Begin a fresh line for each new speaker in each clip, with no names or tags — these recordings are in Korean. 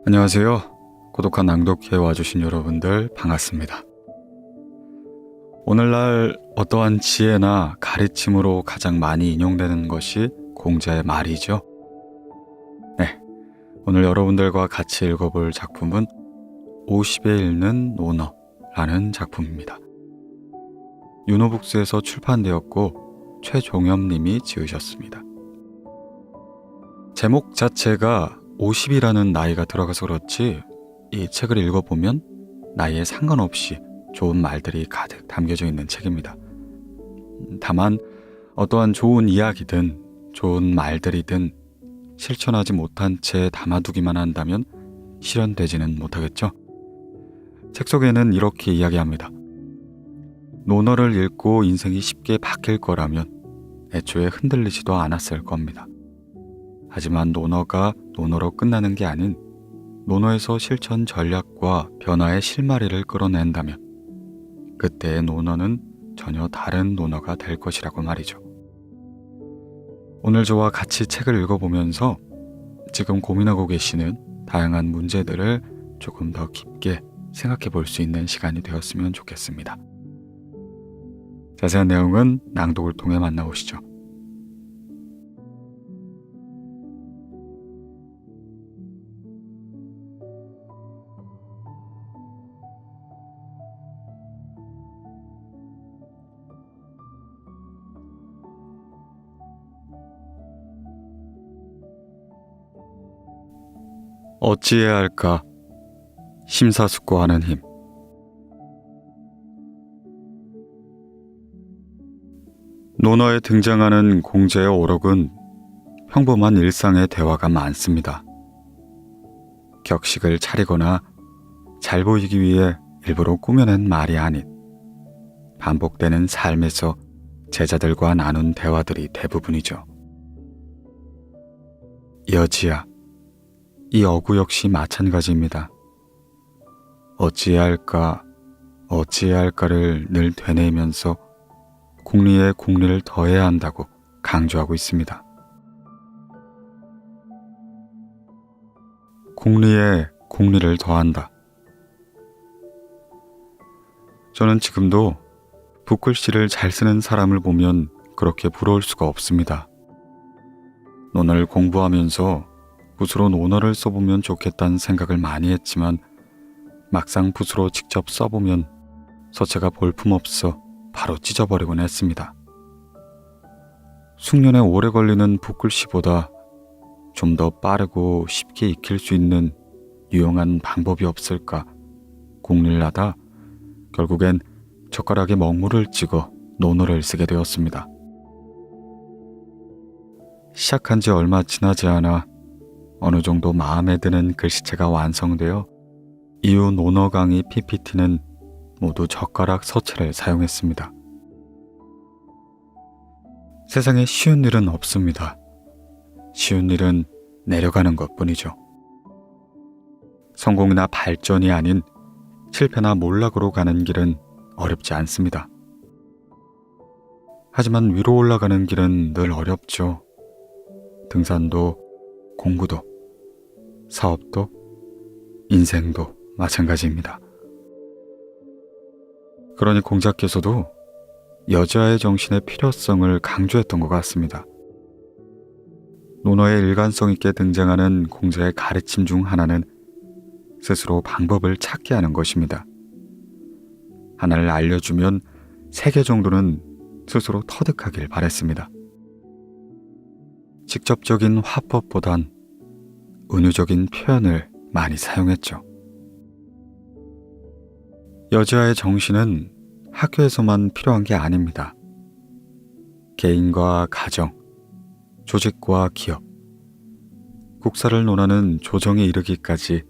안녕하세요. 고독한 낭독회에 와주신 여러분들 반갑습니다. 오늘날 어떠한 지혜나 가르침으로 가장 많이 인용되는 것이 공자의 말이죠. 네, 오늘 여러분들과 같이 읽어볼 작품은 50에 읽는 논어라는 작품입니다. 윤호북스에서 출판되었고 최종엽님이 지으셨습니다. 제목 자체가 50이라는 나이가 들어가서 그렇지 이 책을 읽어보면 나이에 상관없이 좋은 말들이 가득 담겨져 있는 책입니다. 다만 어떠한 좋은 이야기든 좋은 말들이든 실천하지 못한 채 담아두기만 한다면 실현되지는 못하겠죠. 책 속에는 이렇게 이야기합니다. 논어를 읽고 인생이 쉽게 바뀔 거라면 애초에 흔들리지도 않았을 겁니다. 하지만 논어가 논어로 끝나는 게 아닌 논어에서 실천 전략과 변화의 실마리를 끌어낸다면 그때의 논어는 전혀 다른 논어가 될 것이라고 말이죠. 오늘 저와 같이 책을 읽어보면서 지금 고민하고 계시는 다양한 문제들을 조금 더 깊게 생각해 볼 수 있는 시간이 되었으면 좋겠습니다. 자세한 내용은 낭독을 통해 만나보시죠. 어찌해야 할까? 심사숙고하는 힘. 논어에 등장하는 공자의 오록은 평범한 일상의 대화가 많습니다. 격식을 차리거나 잘 보이기 위해 일부러 꾸며낸 말이 아닌 반복되는 삶에서 제자들과 나눈 대화들이 대부분이죠. 여지야, 이 어구 역시 마찬가지입니다. 어찌해야 할까, 어찌해야 할까를 늘 되뇌이면서 공리에 공리를 더해야 한다고 강조하고 있습니다. 공리에 공리를 더한다. 저는 지금도 붓글씨를 잘 쓰는 사람을 보면 그렇게 부러울 수가 없습니다. 논어를 공부하면서 붓으로 논어를 써보면 좋겠다는 생각을 많이 했지만 막상 붓으로 직접 써보면 서체가 볼품없어 바로 찢어버리곤 했습니다. 숙련에 오래 걸리는 붓글씨보다 좀 더 빠르고 쉽게 익힐 수 있는 유용한 방법이 없을까 궁리를 하다 결국엔 젓가락에 먹물을 찍어 논어를 쓰게 되었습니다. 시작한 지 얼마 지나지 않아 어느 정도 마음에 드는 글씨체가 완성되어 이후 논어 강의 PPT는 모두 젓가락 서체를 사용했습니다. 세상에 쉬운 일은 없습니다. 쉬운 일은 내려가는 것뿐이죠. 성공이나 발전이 아닌 실패나 몰락으로 가는 길은 어렵지 않습니다. 하지만 위로 올라가는 길은 늘 어렵죠. 등산도, 공부도, 사업도, 인생도 마찬가지입니다. 그러니 공자께서도 여자의 정신의 필요성을 강조했던 것 같습니다. 논어에 일관성 있게 등장하는 공자의 가르침 중 하나는 스스로 방법을 찾게 하는 것입니다. 하나를 알려주면 3개 정도는 스스로 터득하길 바랬습니다. 직접적인 화법보단 은유적인 표현을 많이 사용했죠. 여자의 정신은 학교에서만 필요한 게 아닙니다. 개인과 가정, 조직과 기업, 국사를 논하는 조정에 이르기까지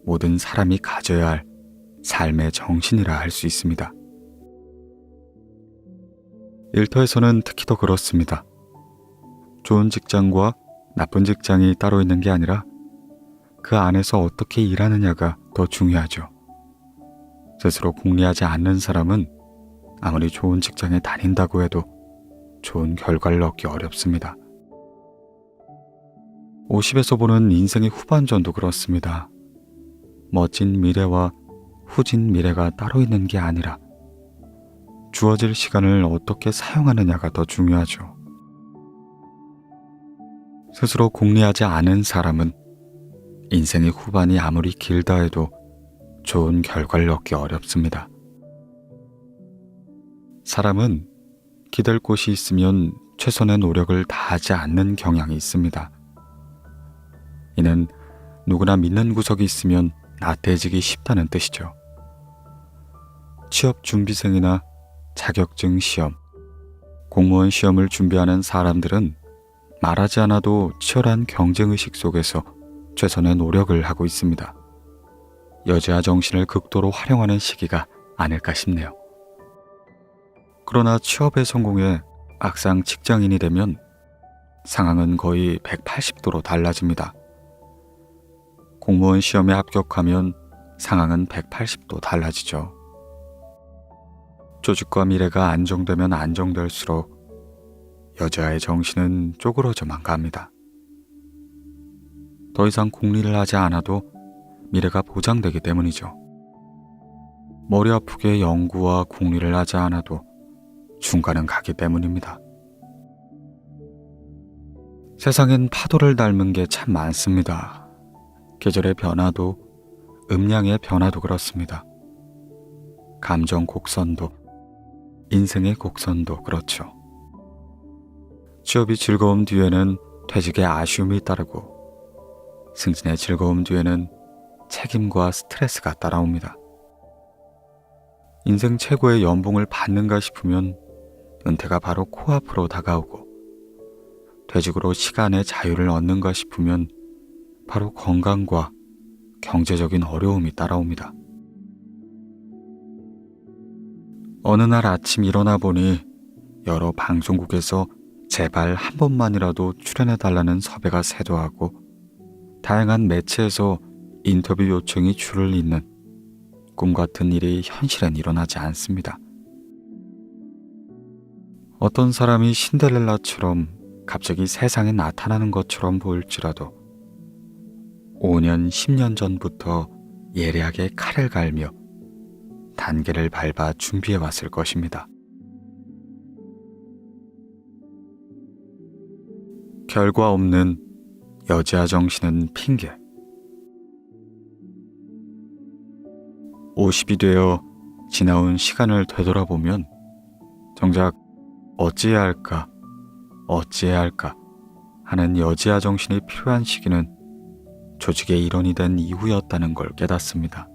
모든 사람이 가져야 할 삶의 정신이라 할 수 있습니다. 일터에서는 특히 더 그렇습니다. 좋은 직장과 나쁜 직장이 따로 있는 게 아니라 그 안에서 어떻게 일하느냐가 더 중요하죠. 스스로 궁리하지 않는 사람은 아무리 좋은 직장에 다닌다고 해도 좋은 결과를 얻기 어렵습니다. 50에서 보는 인생의 후반전도 그렇습니다. 멋진 미래와 후진 미래가 따로 있는 게 아니라 주어질 시간을 어떻게 사용하느냐가 더 중요하죠. 스스로 궁리하지 않은 사람은 인생의 후반이 아무리 길다 해도 좋은 결과를 얻기 어렵습니다. 사람은 기댈 곳이 있으면 최선의 노력을 다하지 않는 경향이 있습니다. 이는 누구나 믿는 구석이 있으면 나태해지기 쉽다는 뜻이죠. 취업 준비생이나 자격증 시험, 공무원 시험을 준비하는 사람들은 말하지 않아도 치열한 경쟁의식 속에서 최선의 노력을 하고 있습니다. 여지와 정신을 극도로 활용하는 시기가 아닐까 싶네요. 그러나 취업에 성공해 막상 직장인이 되면 상황은 거의 180도로 달라집니다. 공무원 시험에 합격하면 상황은 180도 달라지죠. 조직과 미래가 안정되면 안정될수록 여자의 정신은 쪼그러져만 갑니다. 더 이상 궁리를 하지 않아도 미래가 보장되기 때문이죠. 머리 아프게 연구와 궁리를 하지 않아도 중간은 가기 때문입니다. 세상엔 파도를 닮은 게 참 많습니다. 계절의 변화도 음량의 변화도 그렇습니다. 감정 곡선도 인생의 곡선도 그렇죠. 취업이 즐거움 뒤에는 퇴직의 아쉬움이 따르고 승진의 즐거움 뒤에는 책임과 스트레스가 따라옵니다. 인생 최고의 연봉을 받는가 싶으면 은퇴가 바로 코앞으로 다가오고 퇴직으로 시간의 자유를 얻는가 싶으면 바로 건강과 경제적인 어려움이 따라옵니다. 어느 날 아침 일어나 보니 여러 방송국에서 제발 한 번만이라도 출연해달라는 섭외가 쇄도하고 다양한 매체에서 인터뷰 요청이 줄을 잇는 꿈같은 일이 현실엔 일어나지 않습니다. 어떤 사람이 신데렐라처럼 갑자기 세상에 나타나는 것처럼 보일지라도 5년, 10년 전부터 예리하게 칼을 갈며 단계를 밟아 준비해왔을 것입니다. 결과 없는 여지와 정신은 핑계. 50이 되어 지나온 시간을 되돌아보면 정작 어찌해야 할까 하는 여지와 정신이 필요한 시기는 조직의 일원이 된 이후였다는 걸 깨닫습니다.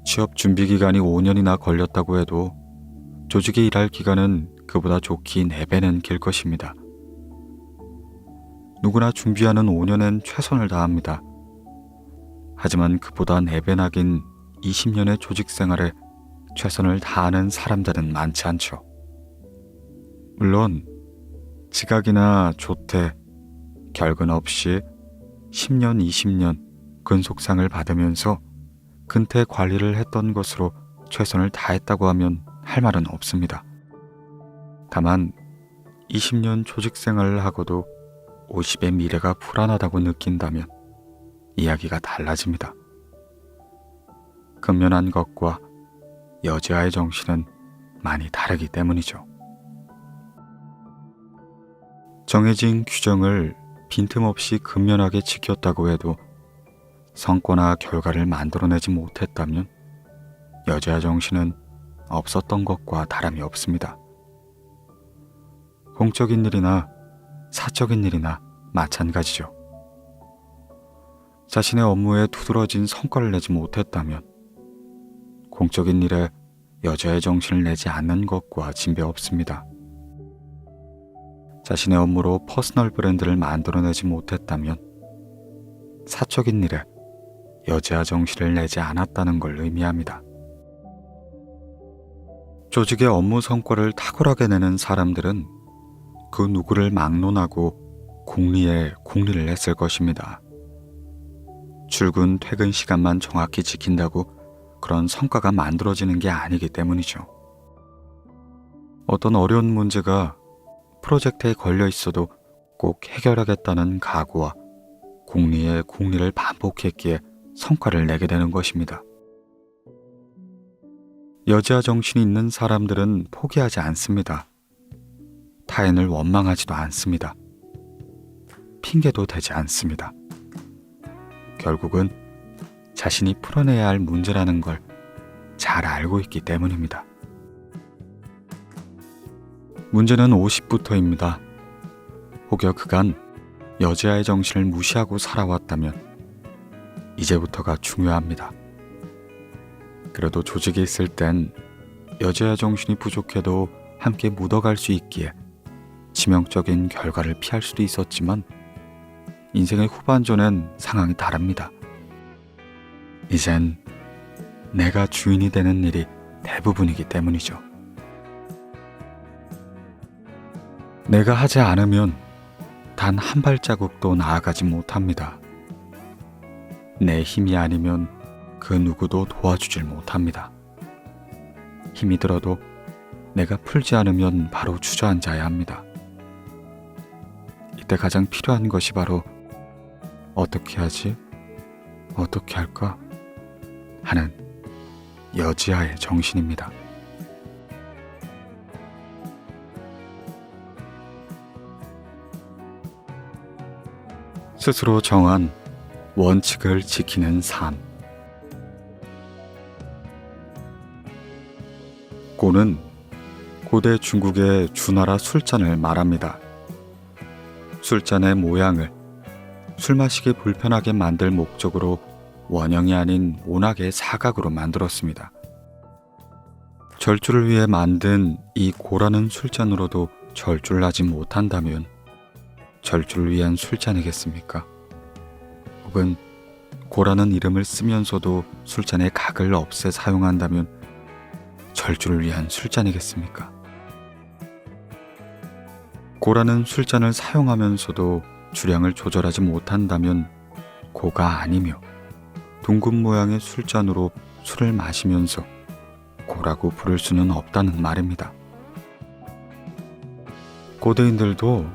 취업 준비 기간이 5년이나 걸렸다고 해도 조직에 일할 기간은 그보다 좋기 4배는 길 것입니다. 누구나 준비하는 5년엔 최선을 다합니다. 하지만 그보다 4배나 긴 20년의 조직 생활에 최선을 다하는 사람들은 많지 않죠. 물론 지각이나 조퇴, 결근 없이 10년, 20년 근속상을 받으면서 근태 관리를 했던 것으로 최선을 다했다고 하면 할 말은 없습니다. 다만 20년 조직 생활을 하고도 50의 미래가 불안하다고 느낀다면 이야기가 달라집니다. 근면한 것과 여지와의 정신은 많이 다르기 때문이죠. 정해진 규정을 빈틈없이 근면하게 지켰다고 해도 성과나 결과를 만들어내지 못했다면 여지와 정신은 없었던 것과 다름이 없습니다. 공적인 일이나 사적인 일이나 마찬가지죠. 자신의 업무에 두드러진 성과를 내지 못했다면 공적인 일에 여자의 정신을 내지 않는 것과 진배 없습니다. 자신의 업무로 퍼스널 브랜드를 만들어내지 못했다면 사적인 일에 여지와 정신을 내지 않았다는 걸 의미합니다. 조직의 업무 성과를 탁월하게 내는 사람들은 그 누구를 막론하고 궁리를 했을 것입니다. 출근, 퇴근 시간만 정확히 지킨다고 그런 성과가 만들어지는 게 아니기 때문이죠. 어떤 어려운 문제가 프로젝트에 걸려 있어도 꼭 해결하겠다는 각오와 궁리에 궁리를 반복했기에 성과를 내게 되는 것입니다. 여지와 정신이 있는 사람들은 포기하지 않습니다. 타인을 원망하지도 않습니다. 핑계도 대지 않습니다. 결국은 자신이 풀어내야 할 문제라는 걸 잘 알고 있기 때문입니다. 문제는 50부터입니다. 혹여 그간 여지아의 정신을 무시하고 살아왔다면 이제부터가 중요합니다. 그래도 조직이 있을 땐 여지아의 정신이 부족해도 함께 묻어갈 수 있기에 치명적인 결과를 피할 수도 있었지만 인생의 후반전엔 상황이 다릅니다. 이젠 내가 주인이 되는 일이 대부분이기 때문이죠. 내가 하지 않으면 단 한 발자국도 나아가지 못합니다. 내 힘이 아니면 그 누구도 도와주질 못합니다. 힘이 들어도 내가 풀지 않으면 바로 주저앉아야 합니다. 이때 가장 필요한 것이 바로 어떻게 하지? 어떻게 할까? 하는 여지아의 정신입니다. 스스로 정한 원칙을 지키는 삶. 고는 고대 중국의 주나라 술잔을 말합니다. 술잔의 모양을 술 마시기 불편하게 만들 목적으로 원형이 아닌 온화의 사각으로 만들었습니다. 절주를 위해 만든 이 고라는 술잔으로도 절주를 하지 못한다면 절주를 위한 술잔이겠습니까? 혹은 고라는 이름을 쓰면서도 술잔의 각을 없애 사용한다면 절주를 위한 술잔이겠습니까? 고라는 술잔을 사용하면서도 주량을 조절하지 못한다면 고가 아니며 둥근 모양의 술잔으로 술을 마시면서 고라고 부를 수는 없다는 말입니다. 고대인들도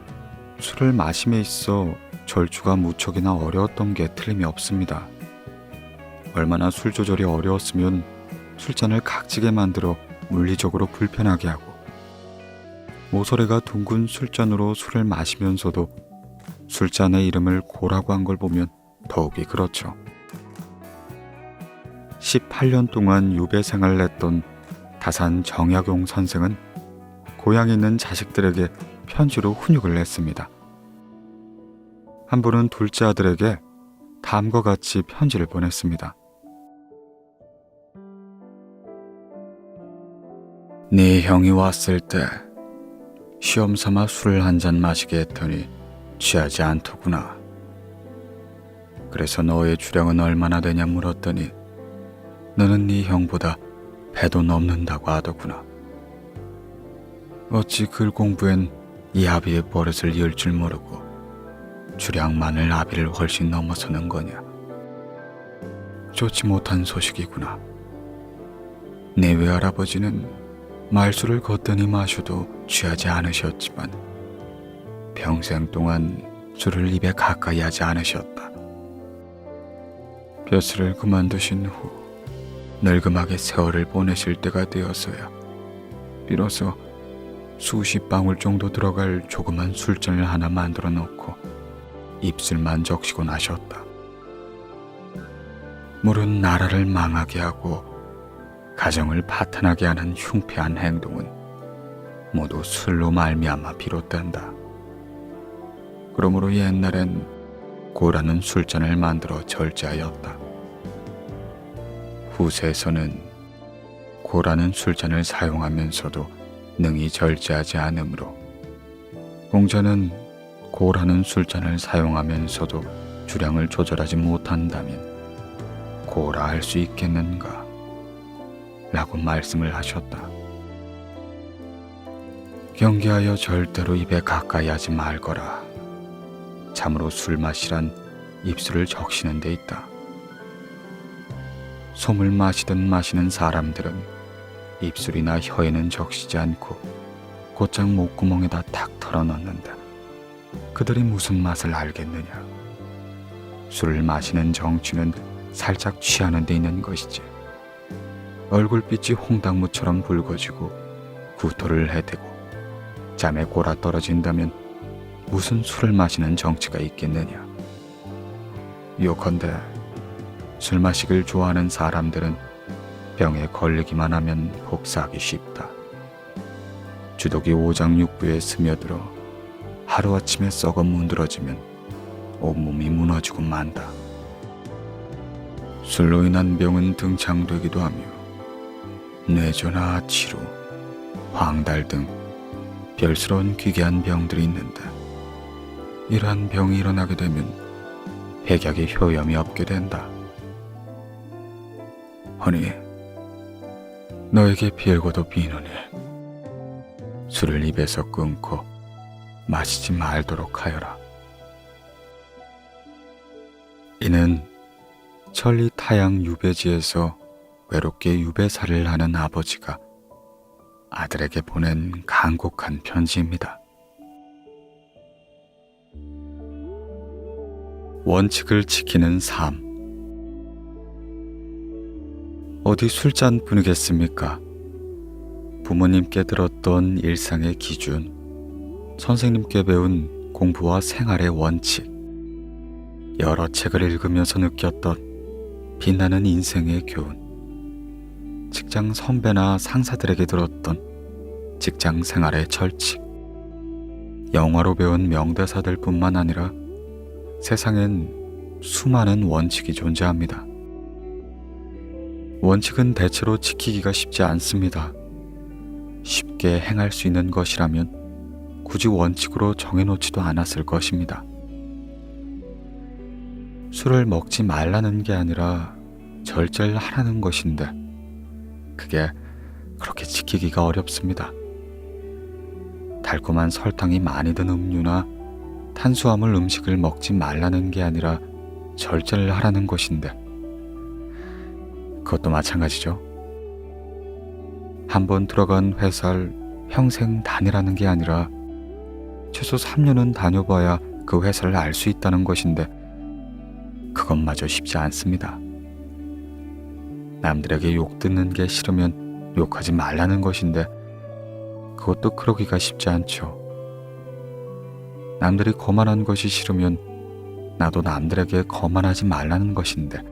술을 마심에 있어 절주가 무척이나 어려웠던 게 틀림이 없습니다. 얼마나 술 조절이 어려웠으면 술잔을 각지게 만들어 물리적으로 불편하게 하고 모서리가 둥근 술잔으로 술을 마시면서도 술잔의 이름을 고라고 한 걸 보면 더욱이 그렇죠. 18년 동안 유배 생활을 했던 다산 정약용 선생은 고향에 있는 자식들에게 편지로 훈육을 냈습니다. 한 분은 둘째 아들에게 다음과 같이 편지를 보냈습니다. 네 형이 왔을 때 시험 삼아 술을 한 잔 마시게 했더니 취하지 않더구나. 그래서 너의 주량은 얼마나 되냐 물었더니 너는 네 형보다 배도 넘는다고 하더구나. 어찌 글 공부엔 이 아비의 버릇을 이을 줄 모르고 주량만을 아비를 훨씬 넘어서는 거냐. 좋지 못한 소식이구나. 네 외할아버지는 말술을 걷더니 마셔도 취하지 않으셨지만 평생 동안 술을 입에 가까이 하지 않으셨다. 벼슬을 그만두신 후 늙음하게 세월을 보내실 때가 되어서야 비로소 수십 방울 정도 들어갈 조그만 술잔을 하나 만들어 놓고 입술만 적시고 나셨다. 물은 나라를 망하게 하고 가정을 파탄하게 하는 흉패한 행동은 모두 술로 말미암아 비롯된다. 그러므로 옛날엔 고라는 술잔을 만들어 절제하였다. 후세에서는 고라는 술잔을 사용하면서도 능히 절제하지 않으므로 공자는 고라는 술잔을 사용하면서도 주량을 조절하지 못한다면 고라 할 수 있겠는가? 라고 말씀을 하셨다. 경계하여 절대로 입에 가까이 하지 말거라. 참으로 술 마시란 입술을 적시는 데 있다. 솜을 마시든 마시는 사람들은 입술이나 혀에는 적시지 않고 곧장 목구멍에다 탁 털어넣는다. 그들이 무슨 맛을 알겠느냐. 술을 마시는 정취는 살짝 취하는 데 있는 것이지. 얼굴빛이 홍당무처럼 붉어지고 구토를 해대고 잠에 골아 떨어진다면 무슨 술을 마시는 정치가 있겠느냐. 요컨대 술 마시길 좋아하는 사람들은 병에 걸리기만 하면 복사하기 쉽다. 주독이 오장육부에 스며들어 하루아침에 썩어 문드러지면 온몸이 무너지고 만다. 술로 인한 병은 등장되기도 하며 뇌조나 치루, 황달 등 별스러운 기괴한 병들이 있는데, 이러한 병이 일어나게 되면 백약의 효염이 없게 된다. 허니, 너에게 빌고도 비노니 술을 입에서 끊고 마시지 말도록 하여라. 이는 천리 타양 유배지에서 외롭게 유배사를 하는 아버지가 아들에게 보낸 간곡한 편지입니다. 원칙을 지키는 삶. 어디 술잔 뿐이겠습니까? 부모님께 들었던 일상의 기준, 선생님께 배운 공부와 생활의 원칙, 여러 책을 읽으면서 느꼈던 빛나는 인생의 교훈, 직장 선배나 상사들에게 들었던 직장 생활의 철칙, 영화로 배운 명대사들 뿐만 아니라 세상엔 수많은 원칙이 존재합니다. 원칙은 대체로 지키기가 쉽지 않습니다. 쉽게 행할 수 있는 것이라면 굳이 원칙으로 정해놓지도 않았을 것입니다. 술을 먹지 말라는 게 아니라 절제하라는 것인데 그게 그렇게 지키기가 어렵습니다. 달콤한 설탕이 많이 든 음료나 탄수화물 음식을 먹지 말라는 게 아니라 절제를 하라는 것인데 그것도 마찬가지죠. 한번 들어간 회사를 평생 다니라는 게 아니라 최소 3년은 다녀봐야 그 회사를 알 수 있다는 것인데 그것마저 쉽지 않습니다. 남들에게 욕 듣는 게 싫으면 욕하지 말라는 것인데 그것도 그러기가 쉽지 않죠. 남들이 거만한 것이 싫으면 나도 남들에게 거만하지 말라는 것인데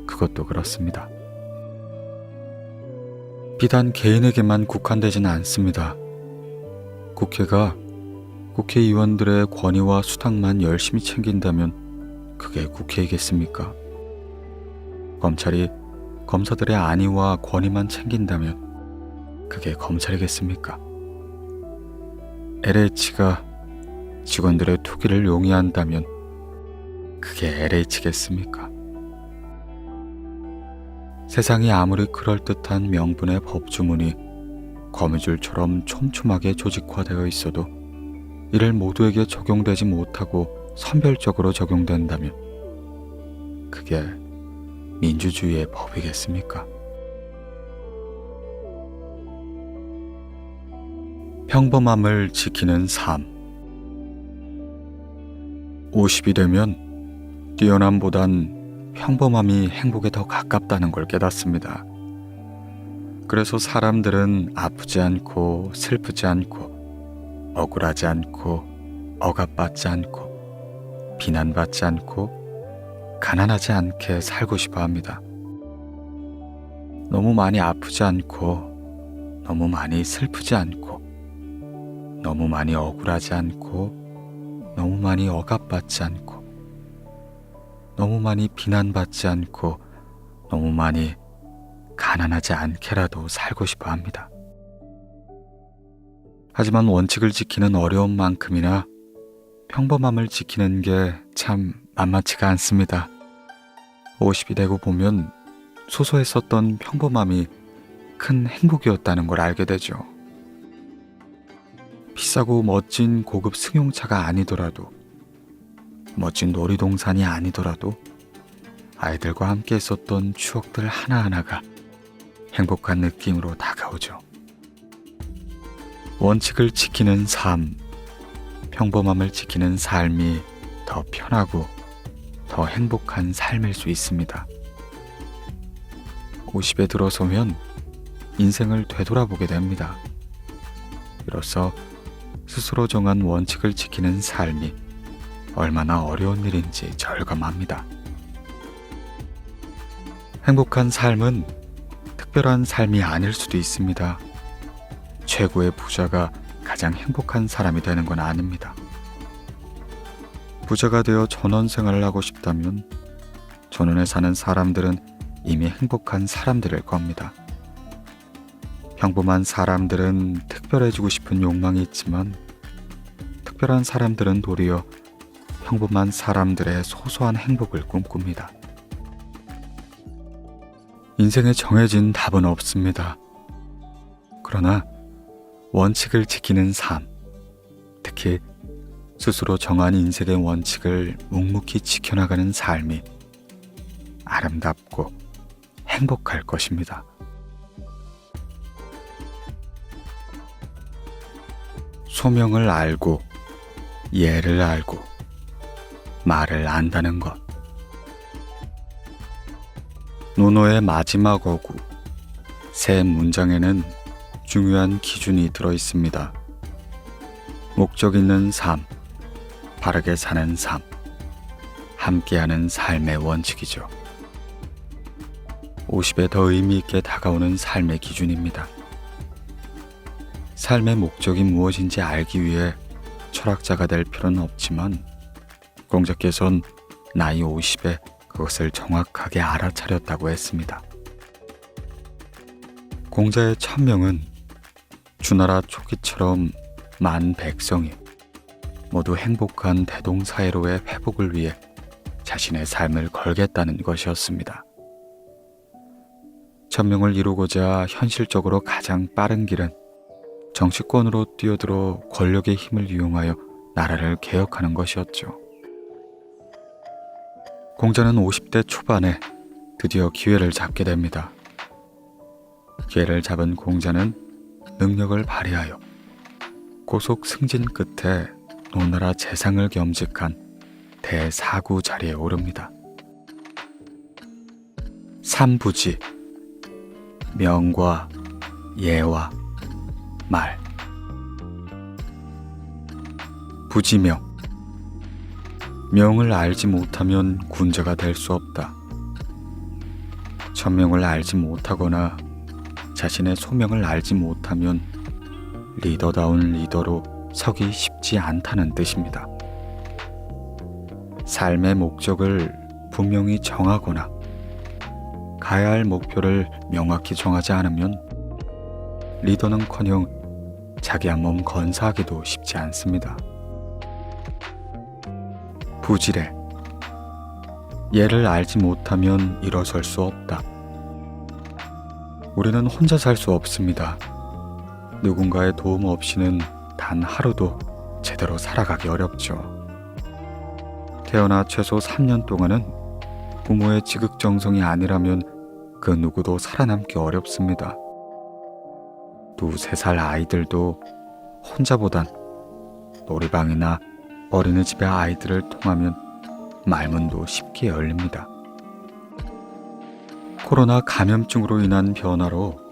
그것도 그렇습니다. 비단 개인에게만 국한되지는 않습니다. 국회가 국회의원들의 권위와 수당만 열심히 챙긴다면 그게 국회이겠습니까? 검찰이 검사들의 안위와 권위만 챙긴다면 그게 검찰이겠습니까? LH가 직원들의 투기를 용이한다면 그게 LH겠습니까? 세상이 아무리 그럴듯한 명분의 법주문이 거미줄처럼 촘촘하게 조직화되어 있어도 이를 모두에게 적용되지 못하고 선별적으로 적용된다면 그게 민주주의의 법이겠습니까? 평범함을 지키는 삶. 50이 되면 뛰어남보단 평범함이 행복에 더 가깝다는 걸 깨닫습니다. 그래서 사람들은 아프지 않고 슬프지 않고 억울하지 않고 억압받지 않고 비난받지 않고 가난하지 않게 살고 싶어 합니다. 너무 많이 아프지 않고 너무 많이 슬프지 않고 너무 많이 억울하지 않고 너무 많이 억압받지 않고 너무 많이 비난받지 않고 너무 많이 가난하지 않게라도 살고 싶어 합니다. 하지만 원칙을 지키는 어려움만큼이나 평범함을 지키는 게 참 만만치가 않습니다. 50이 되고 보면 소소했었던 평범함이 큰 행복이었다는 걸 알게 되죠. 비싸고 멋진 고급 승용차가 아니더라도 멋진 놀이동산이 아니더라도 아이들과 함께 있었던 추억들 하나하나가 행복한 느낌으로 다가오죠. 원칙을 지키는 삶, 평범함을 지키는 삶이 더 편하고 더 행복한 삶일 수 있습니다. 50에 들어서면 인생을 되돌아보게 됩니다. 이로써 스스로 정한 원칙을 지키는 삶이 얼마나 어려운 일인지 절감합니다. 행복한 삶은 특별한 삶이 아닐 수도 있습니다. 최고의 부자가 가장 행복한 사람이 되는 건 아닙니다. 부자가 되어 전원 생활을 하고 싶다면 전원에 사는 사람들은 이미 행복한 사람들일 겁니다. 평범한 사람들은 특별해지고 싶은 욕망이 있지만 특별한 사람들은 도리어 평범한 사람들의 소소한 행복을 꿈꿉니다. 인생에 정해진 답은 없습니다. 그러나 원칙을 지키는 삶, 특히 스스로 정한 인생의 원칙을 묵묵히 지켜나가는 삶이 아름답고 행복할 것입니다. 소명을 알고 예를 알고 말을 안다는 것. 논어의 마지막 어구 새 문장에는 중요한 기준이 들어 있습니다. 목적 있는 삶, 바르게 사는 삶, 함께하는 삶의 원칙이죠. 50에 더 의미 있게 다가오는 삶의 기준입니다. 삶의 목적이 무엇인지 알기 위해 철학자가 될 필요는 없지만 공자께서는 나이 50에 그것을 정확하게 알아차렸다고 했습니다. 공자의 천명은 주나라 초기처럼 만 백성이 모두 행복한 대동사회로의 회복을 위해 자신의 삶을 걸겠다는 것이었습니다. 천명을 이루고자 현실적으로 가장 빠른 길은 정치권으로 뛰어들어 권력의 힘을 이용하여 나라를 개혁하는 것이었죠. 공자는 50대 초반에 드디어 기회를 잡게 됩니다. 기회를 잡은 공자는 능력을 발휘하여 고속 승진 끝에 노나라 재상을 겸직한 대사구 자리에 오릅니다. 삼부지, 명과 예와 말. 부지명. 명을 알지 못하면 군자가 될 수 없다. 천명을 알지 못하거나 자신의 소명을 알지 못하면 리더다운 리더로 서기 쉽지 않다는 뜻입니다. 삶의 목적을 분명히 정하거나 가야 할 목표를 명확히 정하지 않으면 리더는커녕 자기 한 몸 건사하기도 쉽지 않습니다. 부지래. 예를 알지 못하면 일어설 수 없다. 우리는 혼자 살 수 없습니다. 누군가의 도움 없이는 단 하루도 제대로 살아가기 어렵죠. 태어나 최소 3년 동안은 부모의 지극정성이 아니라면 그 누구도 살아남기 어렵습니다. 2-3살 아이들도 혼자보단 놀이방이나 어린이집의 아이들을 통하면 말문도 쉽게 열립니다. 코로나 감염증으로 인한 변화로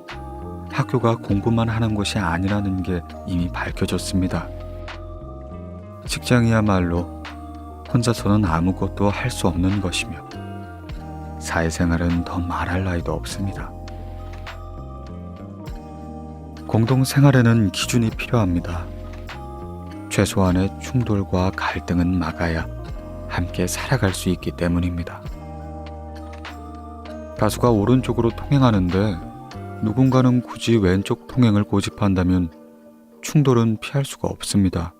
학교가 공부만 하는 것이 아니라는 게 이미 밝혀졌습니다. 직장이야말로 혼자서는 아무것도 할 수 없는 것이며 사회생활은 더 말할 나위도 없습니다. 공동생활에는 기준이 필요합니다. 최소한의 충돌과 갈등은 막아야 함께 살아갈 수 있기 때문입니다. 다수가 오른쪽으로 통행하는데 누군가는 굳이 왼쪽 통행을 고집한다면 충돌은 피할 수가 없습니다.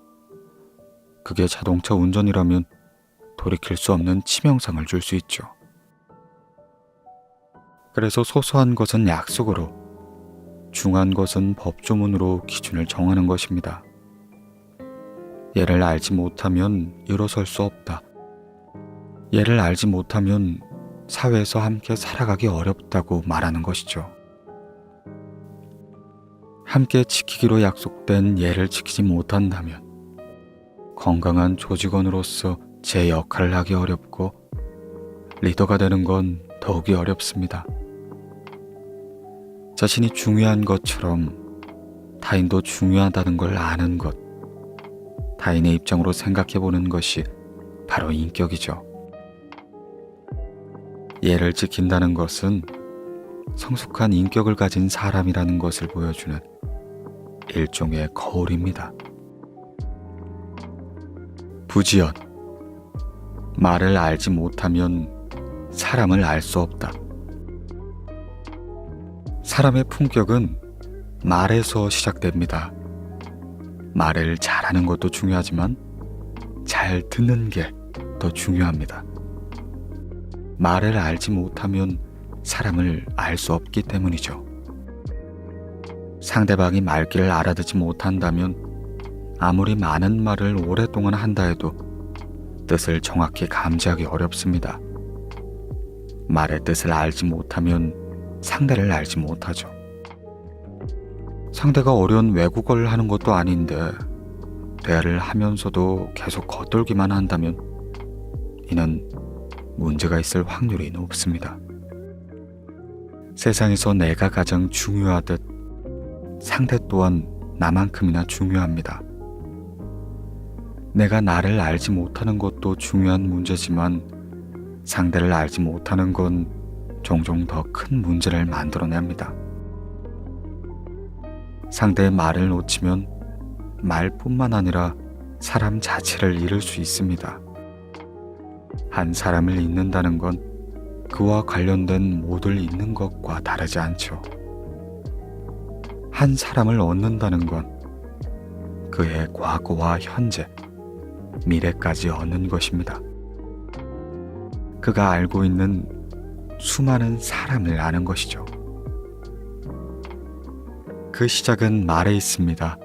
그게 자동차 운전이라면 돌이킬 수 없는 치명상을 줄 수 있죠. 그래서 소소한 것은 약속으로, 중한 것은 법조문으로 기준을 정하는 것입니다. 예를 알지 못하면 일어설 수 없다. 예를 알지 못하면 사회에서 함께 살아가기 어렵다고 말하는 것이죠. 함께 지키기로 약속된 예를 지키지 못한다면 건강한 조직원으로서 제 역할을 하기 어렵고 리더가 되는 건 더욱이 어렵습니다. 자신이 중요한 것처럼 타인도 중요하다는 걸 아는 것, 타인의 입장으로 생각해 보는 것이 바로 인격이죠. 예를 지킨다는 것은 성숙한 인격을 가진 사람이라는 것을 보여주는 일종의 거울입니다. 부지연. 말을 알지 못하면 사람을 알 수 없다. 사람의 품격은 말에서 시작됩니다. 말을 잘하는 것도 중요하지만 잘 듣는 게 더 중요합니다. 말을 알지 못하면 사람을 알 수 없기 때문이죠. 상대방이 말귀를 알아듣지 못한다면 아무리 많은 말을 오랫동안 한다 해도 뜻을 정확히 감지하기 어렵습니다. 말의 뜻을 알지 못하면 상대를 알지 못하죠. 상대가 어려운 외국어를 하는 것도 아닌데 대화를 하면서도 계속 겉돌기만 한다면 이는 문제가 있을 확률이 높습니다. 세상에서 내가 가장 중요하듯 상대 또한 나만큼이나 중요합니다. 내가 나를 알지 못하는 것도 중요한 문제지만 상대를 알지 못하는 건 종종 더 큰 문제를 만들어냅니다. 상대의 말을 놓치면 말뿐만 아니라 사람 자체를 잃을 수 있습니다. 한 사람을 잊는다는 건 그와 관련된 모두를 잊는 것과 다르지 않죠. 한 사람을 얻는다는 건 그의 과거와 현재, 미래까지 얻는 것입니다. 그가 알고 있는 수많은 사람을 아는 것이죠. 그 시작은 말에 있습니다.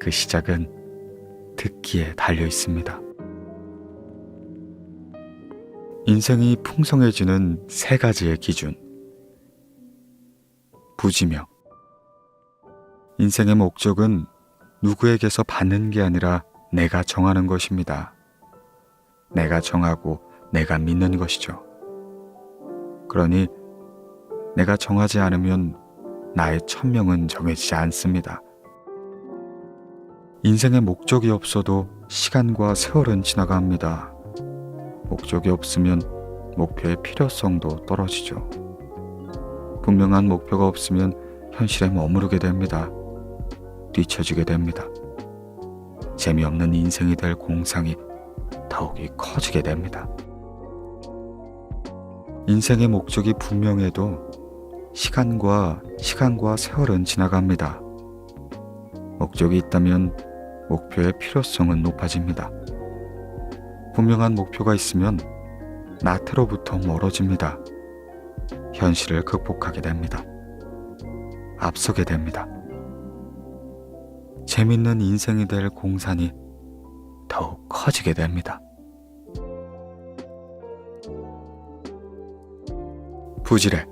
그 시작은 듣기에 달려 있습니다. 인생이 풍성해지는 세 가지의 기준. 부지명. 인생의 목적은 누구에게서 받는 게 아니라 내가 정하는 것입니다. 내가 정하고 내가 믿는 것이죠. 그러니 내가 정하지 않으면 나의 천명은 정해지지 않습니다. 인생의 목적이 없어도 시간과 세월은 지나갑니다. 목적이 없으면 목표의 필요성도 떨어지죠. 분명한 목표가 없으면 현실에 머무르게 됩니다. 뒤처지게 됩니다. 재미없는 인생이 될 공상이 더욱이 커지게 됩니다. 인생의 목적이 분명해도 시간과 세월은 지나갑니다. 목적이 있다면 목표의 필요성은 높아집니다. 분명한 목표가 있으면 나태로부터 멀어집니다. 현실을 극복하게 됩니다. 앞서게 됩니다. 재밌는 인생이 될 공산이 더욱 커지게 됩니다. 부지래.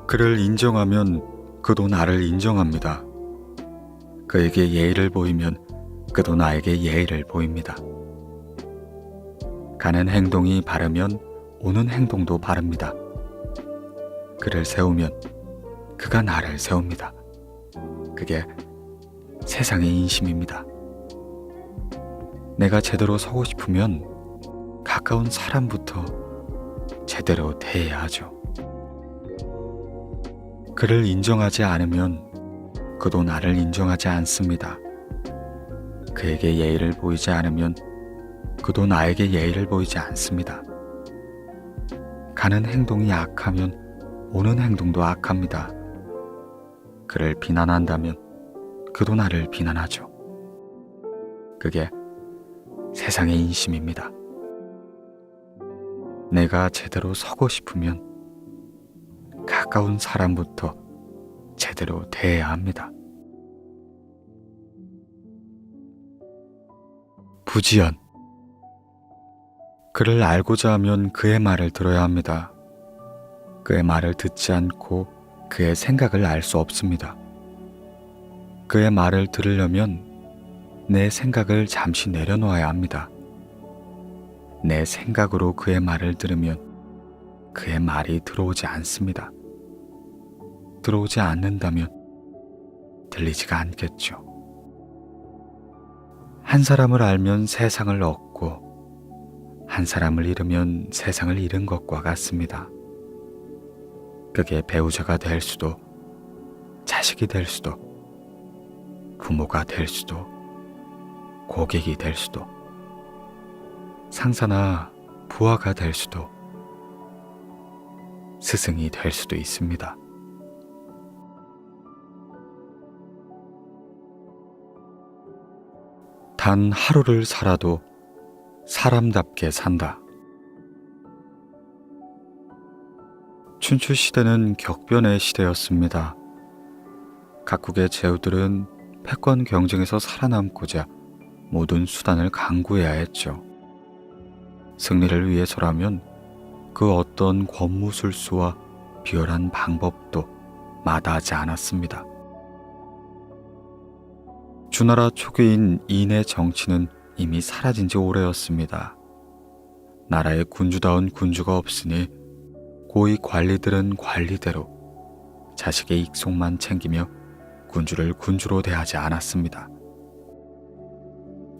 그를 인정하면 그도 나를 인정합니다. 그에게 예의를 보이면 그도 나에게 예의를 보입니다. 가는 행동이 바르면 오는 행동도 바릅니다. 그를 세우면 그가 나를 세웁니다. 그게 세상의 인심입니다. 내가 제대로 서고 싶으면 가까운 사람부터 제대로 대해야 하죠. 그를 인정하지 않으면 그도 나를 인정하지 않습니다. 그에게 예의를 보이지 않으면 그도 나에게 예의를 보이지 않습니다. 가는 행동이 악하면 오는 행동도 악합니다. 그를 비난한다면 그도 나를 비난하죠. 그게 세상의 인심입니다. 내가 제대로 서고 싶으면 가까운 사람부터 제대로 대해야 합니다. 부지연. 그를 알고자 하면 그의 말을 들어야 합니다. 그의 말을 듣지 않고 그의 생각을 알 수 없습니다. 그의 말을 들으려면 내 생각을 잠시 내려놓아야 합니다. 내 생각으로 그의 말을 들으면 그의 말이 들어오지 않습니다. 들어오지 않는다면 들리지가 않겠죠. 한 사람을 알면 세상을 얻고 한 사람을 잃으면 세상을 잃은 것과 같습니다. 그게 배우자가 될 수도, 자식이 될 수도, 부모가 될 수도, 고객이 될 수도, 상사나 부하가 될 수도, 스승이 될 수도 있습니다. 단 하루를 살아도 사람답게 산다. 춘추 시대는 격변의 시대였습니다. 각국의 제후들은 패권 경쟁에서 살아남고자 모든 수단을 강구해야 했죠. 승리를 위해서라면 그 어떤 권무술수와 비열한 방법도 마다하지 않았습니다. 주나라 초기인 인의 정치는 이미 사라진 지 오래였습니다. 나라에 군주다운 군주가 없으니 고위 관리들은 관리대로 자식의 익속만 챙기며 군주를 군주로 대하지 않았습니다.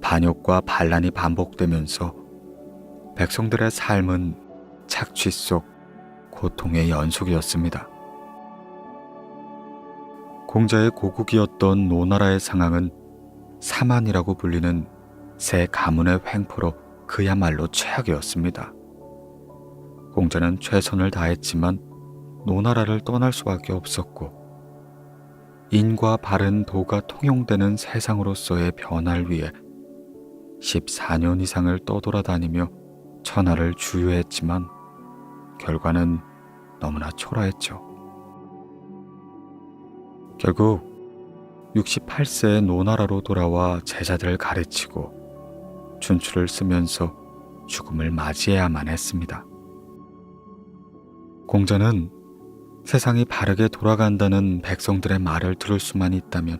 반역과 반란이 반복되면서 백성들의 삶은 착취 속 고통의 연속이었습니다. 공자의 고국이었던 노나라의 상황은 사만이라고 불리는 새 가문의 횡포로 그야말로 최악이었습니다. 공자는 최선을 다했지만 노나라를 떠날 수밖에 없었고 인과 바른 도가 통용되는 세상으로서의 변화를 위해 14년 이상을 떠돌아다니며 천하를 주유했지만 결과는 너무나 초라했죠. 결국 68세에 노나라로 돌아와 제자들을 가르치고 춘추를 쓰면서 죽음을 맞이해야만 했습니다. 공자는 세상이 바르게 돌아간다는 백성들의 말을 들을 수만 있다면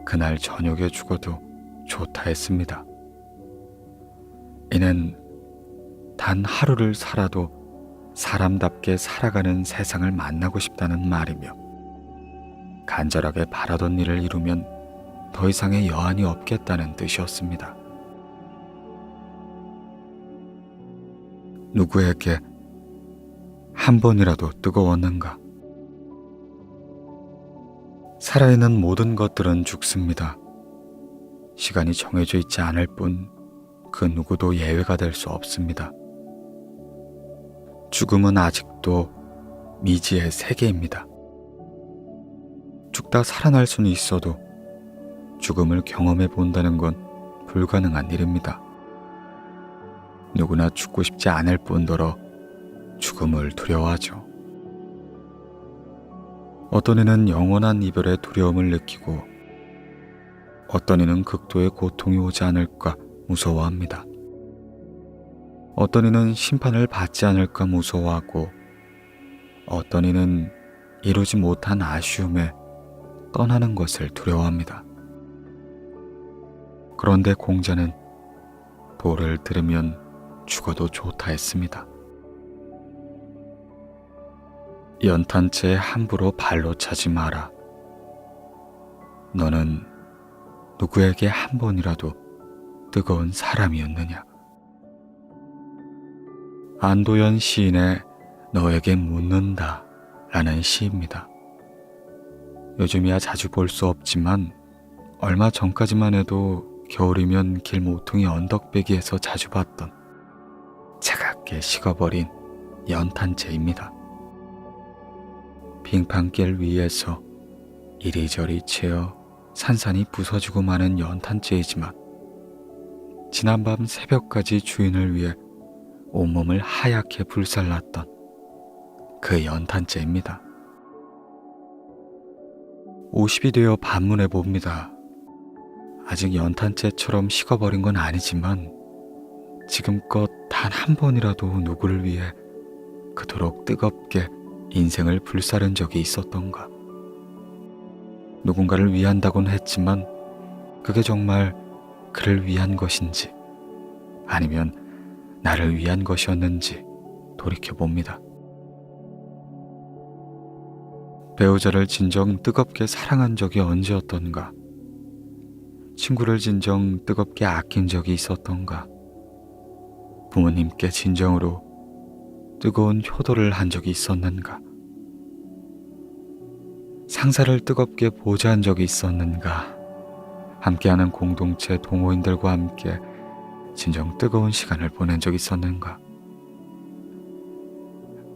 그날 저녁에 죽어도 좋다 했습니다. 이는 단 하루를 살아도 사람답게 살아가는 세상을 만나고 싶다는 말이며 간절하게 바라던 일을 이루면 더 이상의 여한이 없겠다는 뜻이었습니다. 누구에게 한 번이라도 뜨거웠는가? 살아있는 모든 것들은 죽습니다. 시간이 정해져 있지 않을 뿐 그 누구도 예외가 될 수 없습니다. 죽음은 아직도 미지의 세계입니다. 죽다 살아날 수는 있어도 죽음을 경험해 본다는 건 불가능한 일입니다. 누구나 죽고 싶지 않을 뿐더러 죽음을 두려워하죠. 어떤 이는 영원한 이별의 두려움을 느끼고 어떤 이는 극도의 고통이 오지 않을까 무서워합니다. 어떤 이는 심판을 받지 않을까 무서워하고 어떤 이는 이루지 못한 아쉬움에 떠나는 것을 두려워합니다. 그런데 공자는 도를 들으면 죽어도 좋다 했습니다. 연탄재에 함부로 발로 차지 마라. 너는 누구에게 한 번이라도 뜨거운 사람이었느냐? 안도연 시인의 너에게 묻는다 라는 시입니다. 요즘이야 자주 볼 수 없지만 얼마 전까지만 해도 겨울이면 길 모퉁이 언덕배기에서 자주 봤던 차갑게 식어버린 연탄재입니다. 빙판길 위에서 이리저리 채어 산산이 부서지고 마는 연탄재이지만 지난밤 새벽까지 주인을 위해 온몸을 하얗게 불살랐던 그 연탄재입니다. 50이 되어 반문해 봅니다. 아직 연탄재처럼 식어버린 건 아니지만 지금껏 단 한 번이라도 누구를 위해 그토록 뜨겁게 인생을 불사른 적이 있었던가. 누군가를 위한다곤 했지만 그게 정말 그를 위한 것인지 아니면 나를 위한 것이었는지 돌이켜봅니다. 배우자를 진정 뜨겁게 사랑한 적이 언제였던가? 친구를 진정 뜨겁게 아낀 적이 있었던가? 부모님께 진정으로 뜨거운 효도를 한 적이 있었는가? 상사를 뜨겁게 보좌한 적이 있었는가? 함께하는 공동체 동호인들과 함께 진정 뜨거운 시간을 보낸 적이 있었는가?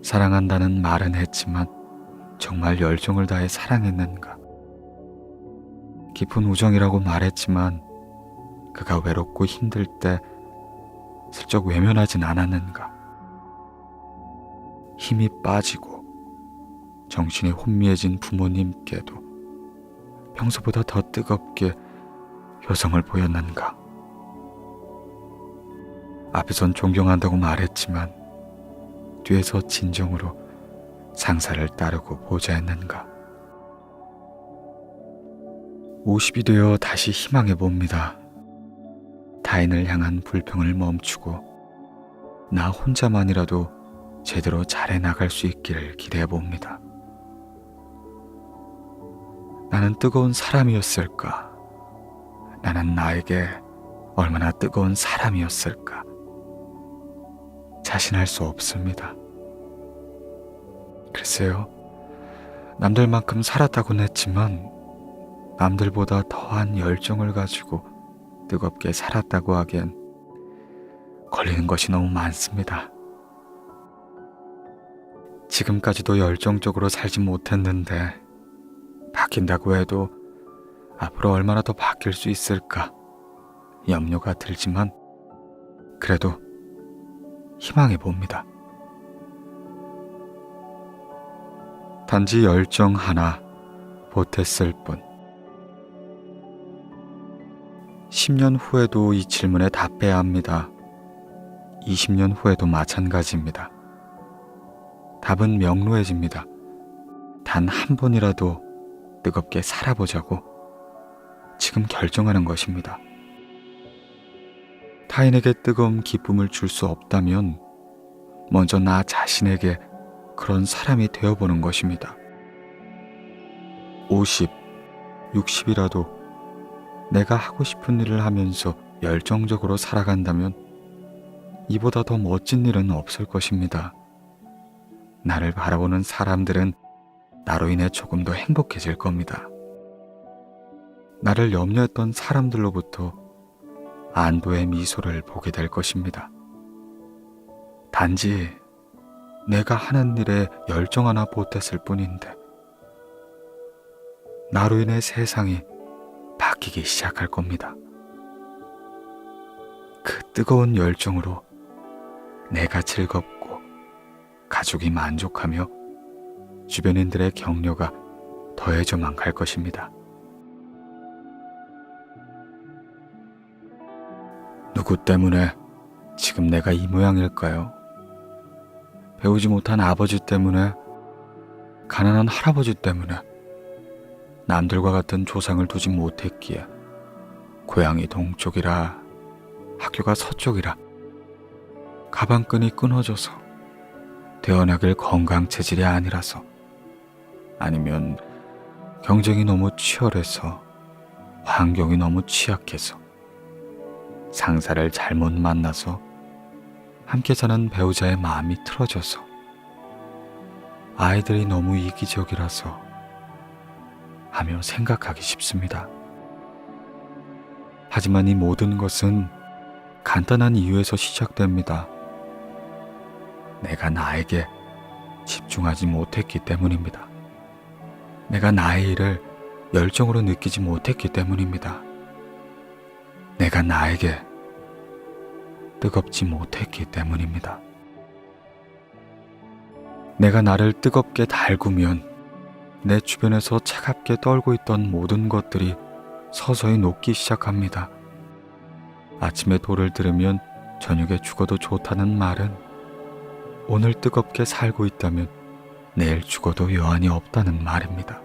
사랑한다는 말은 했지만 정말 열정을 다해 사랑했는가? 깊은 우정이라고 말했지만 그가 외롭고 힘들 때 슬쩍 외면하진 않았는가? 힘이 빠지고 정신이 혼미해진 부모님께도 평소보다 더 뜨겁게 효성을 보였는가? 앞에선 존경한다고 말했지만 뒤에서 진정으로 상사를 따르고 보좌했는가? 50이 되어 다시 희망해 봅니다. 타인을 향한 불평을 멈추고 나 혼자만이라도 제대로 잘해 나갈 수 있기를 기대해 봅니다. 나는 뜨거운 사람이었을까? 나는 나에게 얼마나 뜨거운 사람이었을까? 자신할 수 없습니다. 글쎄요, 남들만큼 살았다고는 했지만 남들보다 더한 열정을 가지고 뜨겁게 살았다고 하기엔 걸리는 것이 너무 많습니다. 지금까지도 열정적으로 살지 못했는데 바뀐다고 해도 앞으로 얼마나 더 바뀔 수 있을까 염려가 들지만 그래도 희망해 봅니다. 단지 열정 하나 보탰을 뿐. 10년 후에도 이 질문에 답해야 합니다. 20년 후에도 마찬가지입니다. 답은 명료해집니다. 단 한 번이라도 뜨겁게 살아보자고 지금 결정하는 것입니다. 타인에게 뜨거운 기쁨을 줄 수 없다면 먼저 나 자신에게 그런 사람이 되어보는 것입니다. 50, 60이라도 내가 하고 싶은 일을 하면서 열정적으로 살아간다면 이보다 더 멋진 일은 없을 것입니다. 나를 바라보는 사람들은 나로 인해 조금 더 행복해질 겁니다. 나를 염려했던 사람들로부터 안도의 미소를 보게 될 것입니다. 단지 내가 하는 일에 열정 하나 보탰을 뿐인데 나로 인해 세상이 바뀌기 시작할 겁니다. 그 뜨거운 열정으로 내가 즐겁고 가족이 만족하며 주변인들의 격려가 더해져만 갈 것입니다. 누구 때문에 지금 내가 이 모양일까요? 배우지 못한 아버지 때문에, 가난한 할아버지 때문에, 남들과 같은 조상을 두지 못했기에, 고향이 동쪽이라 학교가 서쪽이라 가방끈이 끊어져서, 태어나길 건강 체질이 아니라서, 아니면 경쟁이 너무 치열해서, 환경이 너무 취약해서, 상사를 잘못 만나서, 함께 사는 배우자의 마음이 틀어져서, 아이들이 너무 이기적이라서 하며 생각하기 쉽습니다. 하지만 이 모든 것은 간단한 이유에서 시작됩니다. 내가 나에게 집중하지 못했기 때문입니다. 내가 나의 일을 열정으로 느끼지 못했기 때문입니다. 내가 나에게 뜨겁지 못했기 때문입니다. 내가 나를 뜨겁게 달구면 내 주변에서 차갑게 떨고 있던 모든 것들이 서서히 녹기 시작합니다. 아침에 도를 들으면 저녁에 죽어도 좋다는 말은 오늘 뜨겁게 살고 있다면 내일 죽어도 여한이 없다는 말입니다.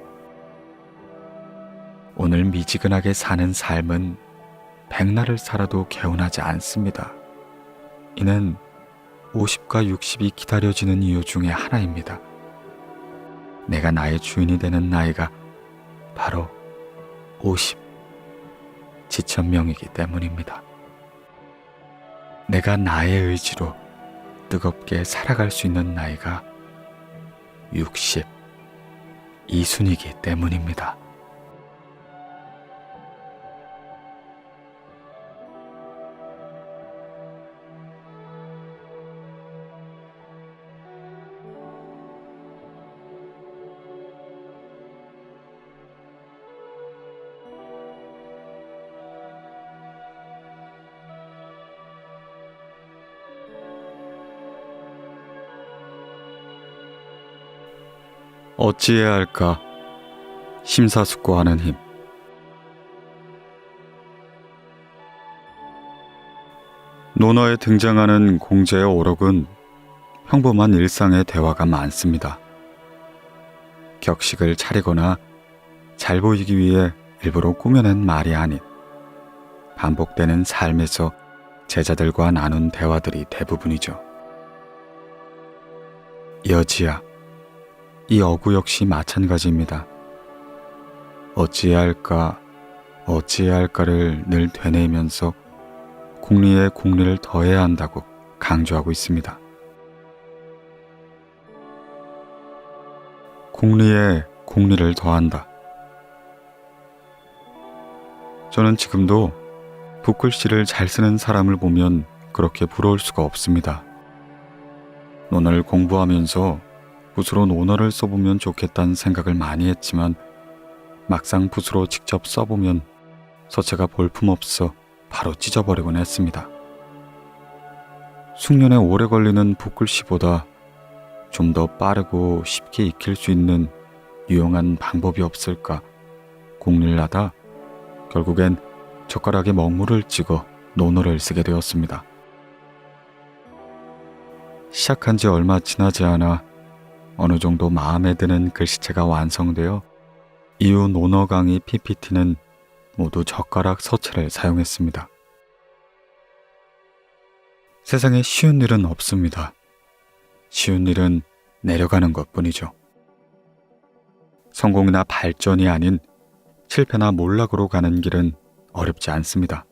오늘 미지근하게 사는 삶은 백날을 살아도 개운하지 않습니다. 이는 50과 60이 기다려지는 이유 중에 하나입니다. 내가 나의 주인이 되는 나이가 바로 50, 지천명이기 때문입니다. 내가 나의 의지로 뜨겁게 살아갈 수 있는 나이가 60, 이순이기 때문입니다. 어찌해야 할까? 심사숙고하는 힘. 논어에 등장하는 공자의 오록은 평범한 일상의 대화가 많습니다. 격식을 차리거나 잘 보이기 위해 일부러 꾸며낸 말이 아닌 반복되는 삶에서 제자들과 나눈 대화들이 대부분이죠. 여지야, 이 어구 역시 마찬가지입니다. 어찌해야 할까, 어찌해야 할까를 늘 되뇌이면서 공리에 공리를 더해야 한다고 강조하고 있습니다. 공리에 공리를 더한다. 저는 지금도 붓글씨를 잘 쓰는 사람을 보면 그렇게 부러울 수가 없습니다. 논어를 공부하면서 붓으로 논어를 써보면 좋겠다는 생각을 많이 했지만 막상 붓으로 직접 써보면 서체가 볼품없어 바로 찢어버리곤 했습니다. 숙련에 오래 걸리는 붓글씨보다 좀 더 빠르고 쉽게 익힐 수 있는 유용한 방법이 없을까 공리를 하다 결국엔 젓가락에 먹물을 찍어 논어를 쓰게 되었습니다. 시작한 지 얼마 지나지 않아 어느 정도 마음에 드는 글씨체가 완성되어 이후 논어 강의 PPT는 모두 젓가락 서체를 사용했습니다. 세상에 쉬운 일은 없습니다. 쉬운 일은 내려가는 것뿐이죠. 성공이나 발전이 아닌 실패나 몰락으로 가는 길은 어렵지 않습니다.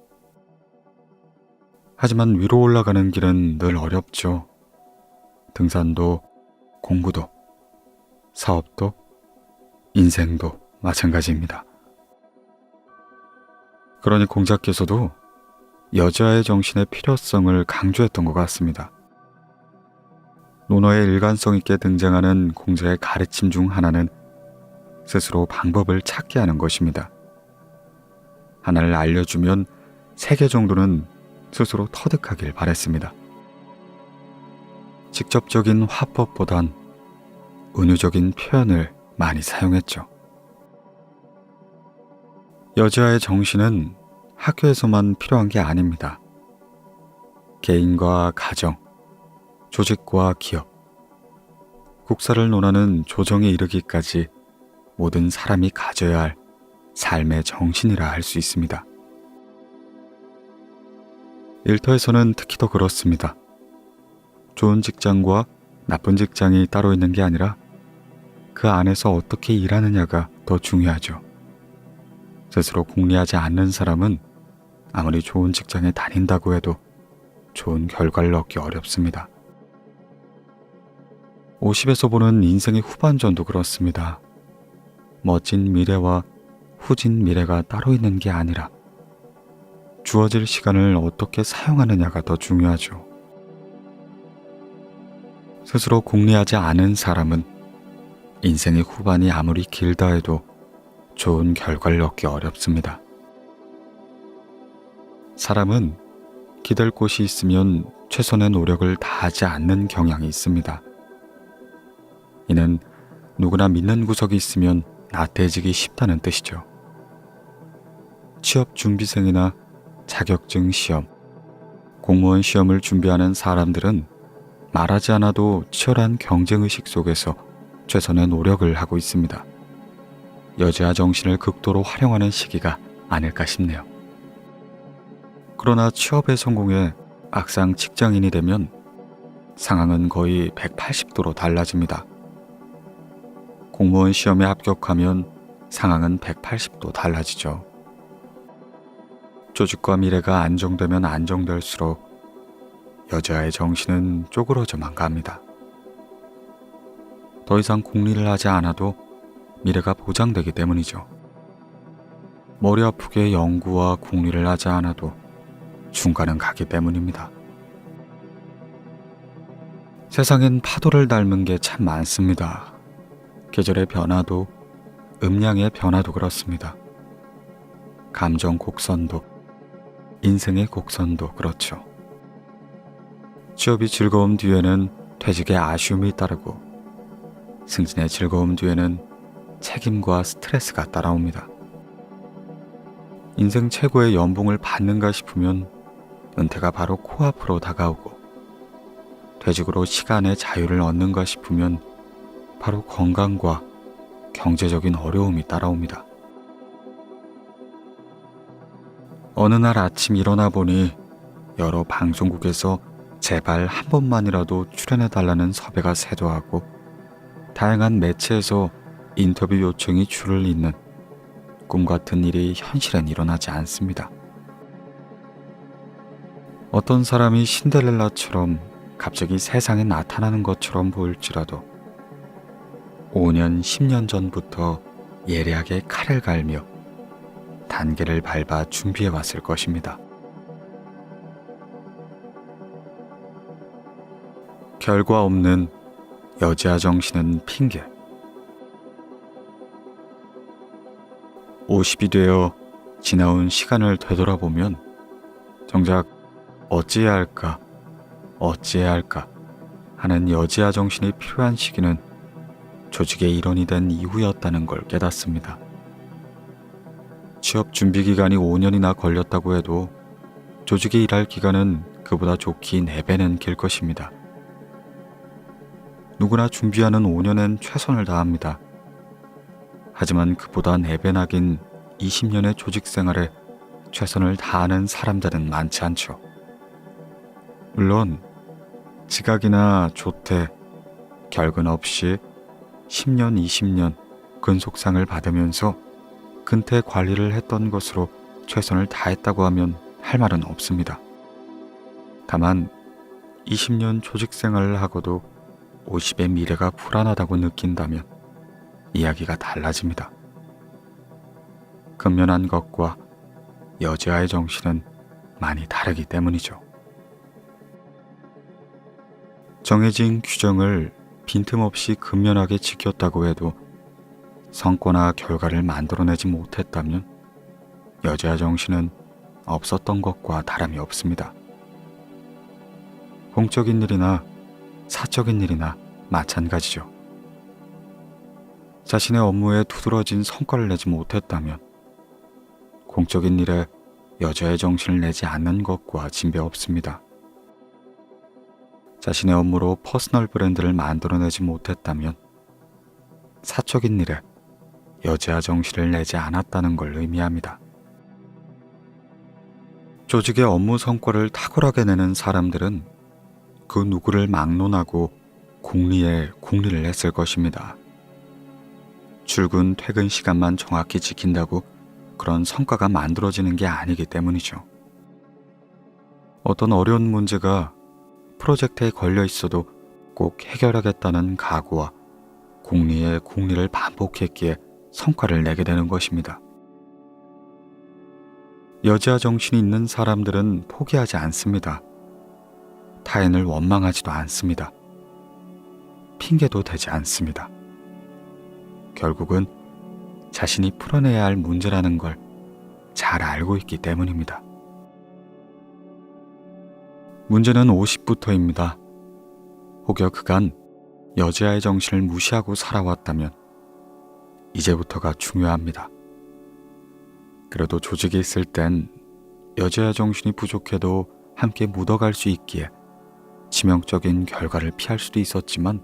하지만 위로 올라가는 길은 늘 어렵죠. 등산도, 공부도, 사업도, 인생도 마찬가지입니다. 그러니 공자께서도 여자의 정신의 필요성을 강조했던 것 같습니다. 논어에 일관성 있게 등장하는 공자의 가르침 중 하나는 스스로 방법을 찾게 하는 것입니다. 하나를 알려주면 3개 정도는 스스로 터득하길 바랬습니다. 직접적인 화법보단 은유적인 표현을 많이 사용했죠. 여자의 정신은 학교에서만 필요한 게 아닙니다. 개인과 가정, 조직과 기업, 국사를 논하는 조정에 이르기까지 모든 사람이 가져야 할 삶의 정신이라 할 수 있습니다. 일터에서는 특히 더 그렇습니다. 좋은 직장과 나쁜 직장이 따로 있는 게 아니라 그 안에서 어떻게 일하느냐가 더 중요하죠. 스스로 공리하지 않는 사람은 아무리 좋은 직장에 다닌다고 해도 좋은 결과를 얻기 어렵습니다. 50에서 보는 인생의 후반전도 그렇습니다. 멋진 미래와 후진 미래가 따로 있는 게 아니라 주어질 시간을 어떻게 사용하느냐가 더 중요하죠. 스스로 공리하지 않은 사람은 인생의 후반이 아무리 길다 해도 좋은 결과를 얻기 어렵습니다. 사람은 기댈 곳이 있으면 최선의 노력을 다하지 않는 경향이 있습니다. 이는 누구나 믿는 구석이 있으면 나태해지기 쉽다는 뜻이죠. 취업 준비생이나 자격증 시험, 공무원 시험을 준비하는 사람들은 말하지 않아도 치열한 경쟁의식 속에서 최선의 노력을 하고 있습니다. 여자 정신을 극도로 활용하는 시기가 아닐까 싶네요. 그러나 취업에 성공해 막상 직장인이 되면 상황은 거의 180도로 달라집니다. 공무원 시험에 합격하면 상황은 180도 달라지죠. 조직과 미래가 안정되면 안정될수록 여자의 정신은 쪼그러져만 갑니다. 더 이상 궁리를 하지 않아도 미래가 보장되기 때문이죠. 머리 아프게 연구와 궁리를 하지 않아도 중간은 가기 때문입니다. 세상엔 파도를 닮은 게 참 많습니다. 계절의 변화도 음량의 변화도 그렇습니다. 감정 곡선도 인생의 곡선도 그렇죠. 취업이 즐거움 뒤에는 퇴직의 아쉬움이 따르고 승진의 즐거움 뒤에는 책임과 스트레스가 따라옵니다. 인생 최고의 연봉을 받는가 싶으면 은퇴가 바로 코앞으로 다가오고 퇴직으로 시간의 자유를 얻는가 싶으면 바로 건강과 경제적인 어려움이 따라옵니다. 어느 날 아침 일어나 보니 여러 방송국에서 제발 한 번만이라도 출연해달라는 섭외가 쇄도하고 다양한 매체에서 인터뷰 요청이 줄을 잇는 꿈같은 일이 현실엔 일어나지 않습니다. 어떤 사람이 신데렐라처럼 갑자기 세상에 나타나는 것처럼 보일지라도 5년, 10년 전부터 예리하게 칼을 갈며 단계를 밟아 준비해왔을 것입니다. 결과 없는 여지아 정신은 핑계. 50이 되어 지나온 시간을 되돌아보면 정작 어찌해야 할까 하는 여지아 정신이 필요한 시기는 조직의 일원이 된 이후였다는 걸 깨닫습니다. 취업 준비 기간이 5년이나 걸렸다고 해도 조직에 일할 기간은 그보다 좋기 4배는 길 것입니다. 누구나 준비하는 5년엔 최선을 다합니다. 하지만 그보다 4배나 긴 20년의 조직 생활에 최선을 다하는 사람들은 많지 않죠. 물론 지각이나 조퇴, 결근 없이 10년, 20년 근속상을 받으면서 근태 관리를 했던 것으로 최선을 다했다고 하면 할 말은 없습니다. 다만 20년 조직 생활을 하고도 50의 미래가 불안하다고 느낀다면 이야기가 달라집니다. 근면한 것과 여지아의 정신은 많이 다르기 때문이죠. 정해진 규정을 빈틈없이 근면하게 지켰다고 해도 성과나 결과를 만들어내지 못했다면 여지아 정신은 없었던 것과 다름이 없습니다. 공적인 일이나 사적인 일이나 마찬가지죠. 자신의 업무에 두드러진 성과를 내지 못했다면 공적인 일에 여자의 정신을 내지 않는 것과 진배 없습니다. 자신의 업무로 퍼스널 브랜드를 만들어내지 못했다면 사적인 일에 여자 정신을 내지 않았다는 걸 의미합니다. 조직의 업무 성과를 탁월하게 내는 사람들은 그 누구를 막론하고 궁리에 궁리를 했을 것입니다. 출근, 퇴근 시간만 정확히 지킨다고 그런 성과가 만들어지는 게 아니기 때문이죠. 어떤 어려운 문제가 프로젝트에 걸려 있어도 꼭 해결하겠다는 각오와 궁리에 궁리를 반복했기에 성과를 내게 되는 것입니다. 여지아 정신이 있는 사람들은 포기하지 않습니다. 타인을 원망하지도 않습니다. 핑계도 대지 않습니다. 결국은 자신이 풀어내야 할 문제라는 걸 잘 알고 있기 때문입니다. 문제는 50부터입니다. 혹여 그간 여지아의 정신을 무시하고 살아왔다면 이제부터가 중요합니다. 그래도 조직에 있을 땐 여지아 정신이 부족해도 함께 묻어갈 수 있기에 치명적인 결과를 피할 수도 있었지만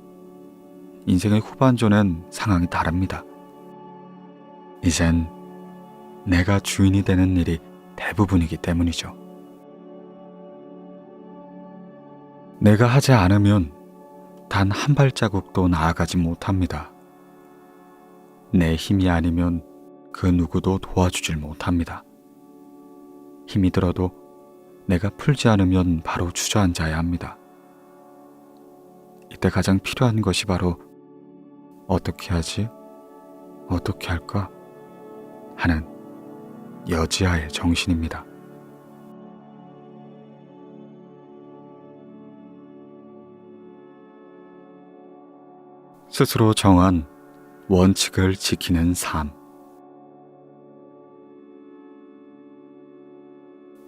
인생의 후반전엔 상황이 다릅니다. 이젠 내가 주인이 되는 일이 대부분이기 때문이죠. 내가 하지 않으면 단 한 발자국도 나아가지 못합니다. 내 힘이 아니면 그 누구도 도와주질 못합니다. 힘이 들어도 내가 풀지 않으면 바로 주저앉아야 합니다. 이때 가장 필요한 것이 바로 어떻게 하지? 어떻게 할까? 하는 여지아의 정신입니다. 스스로 정한 원칙을 지키는 삶.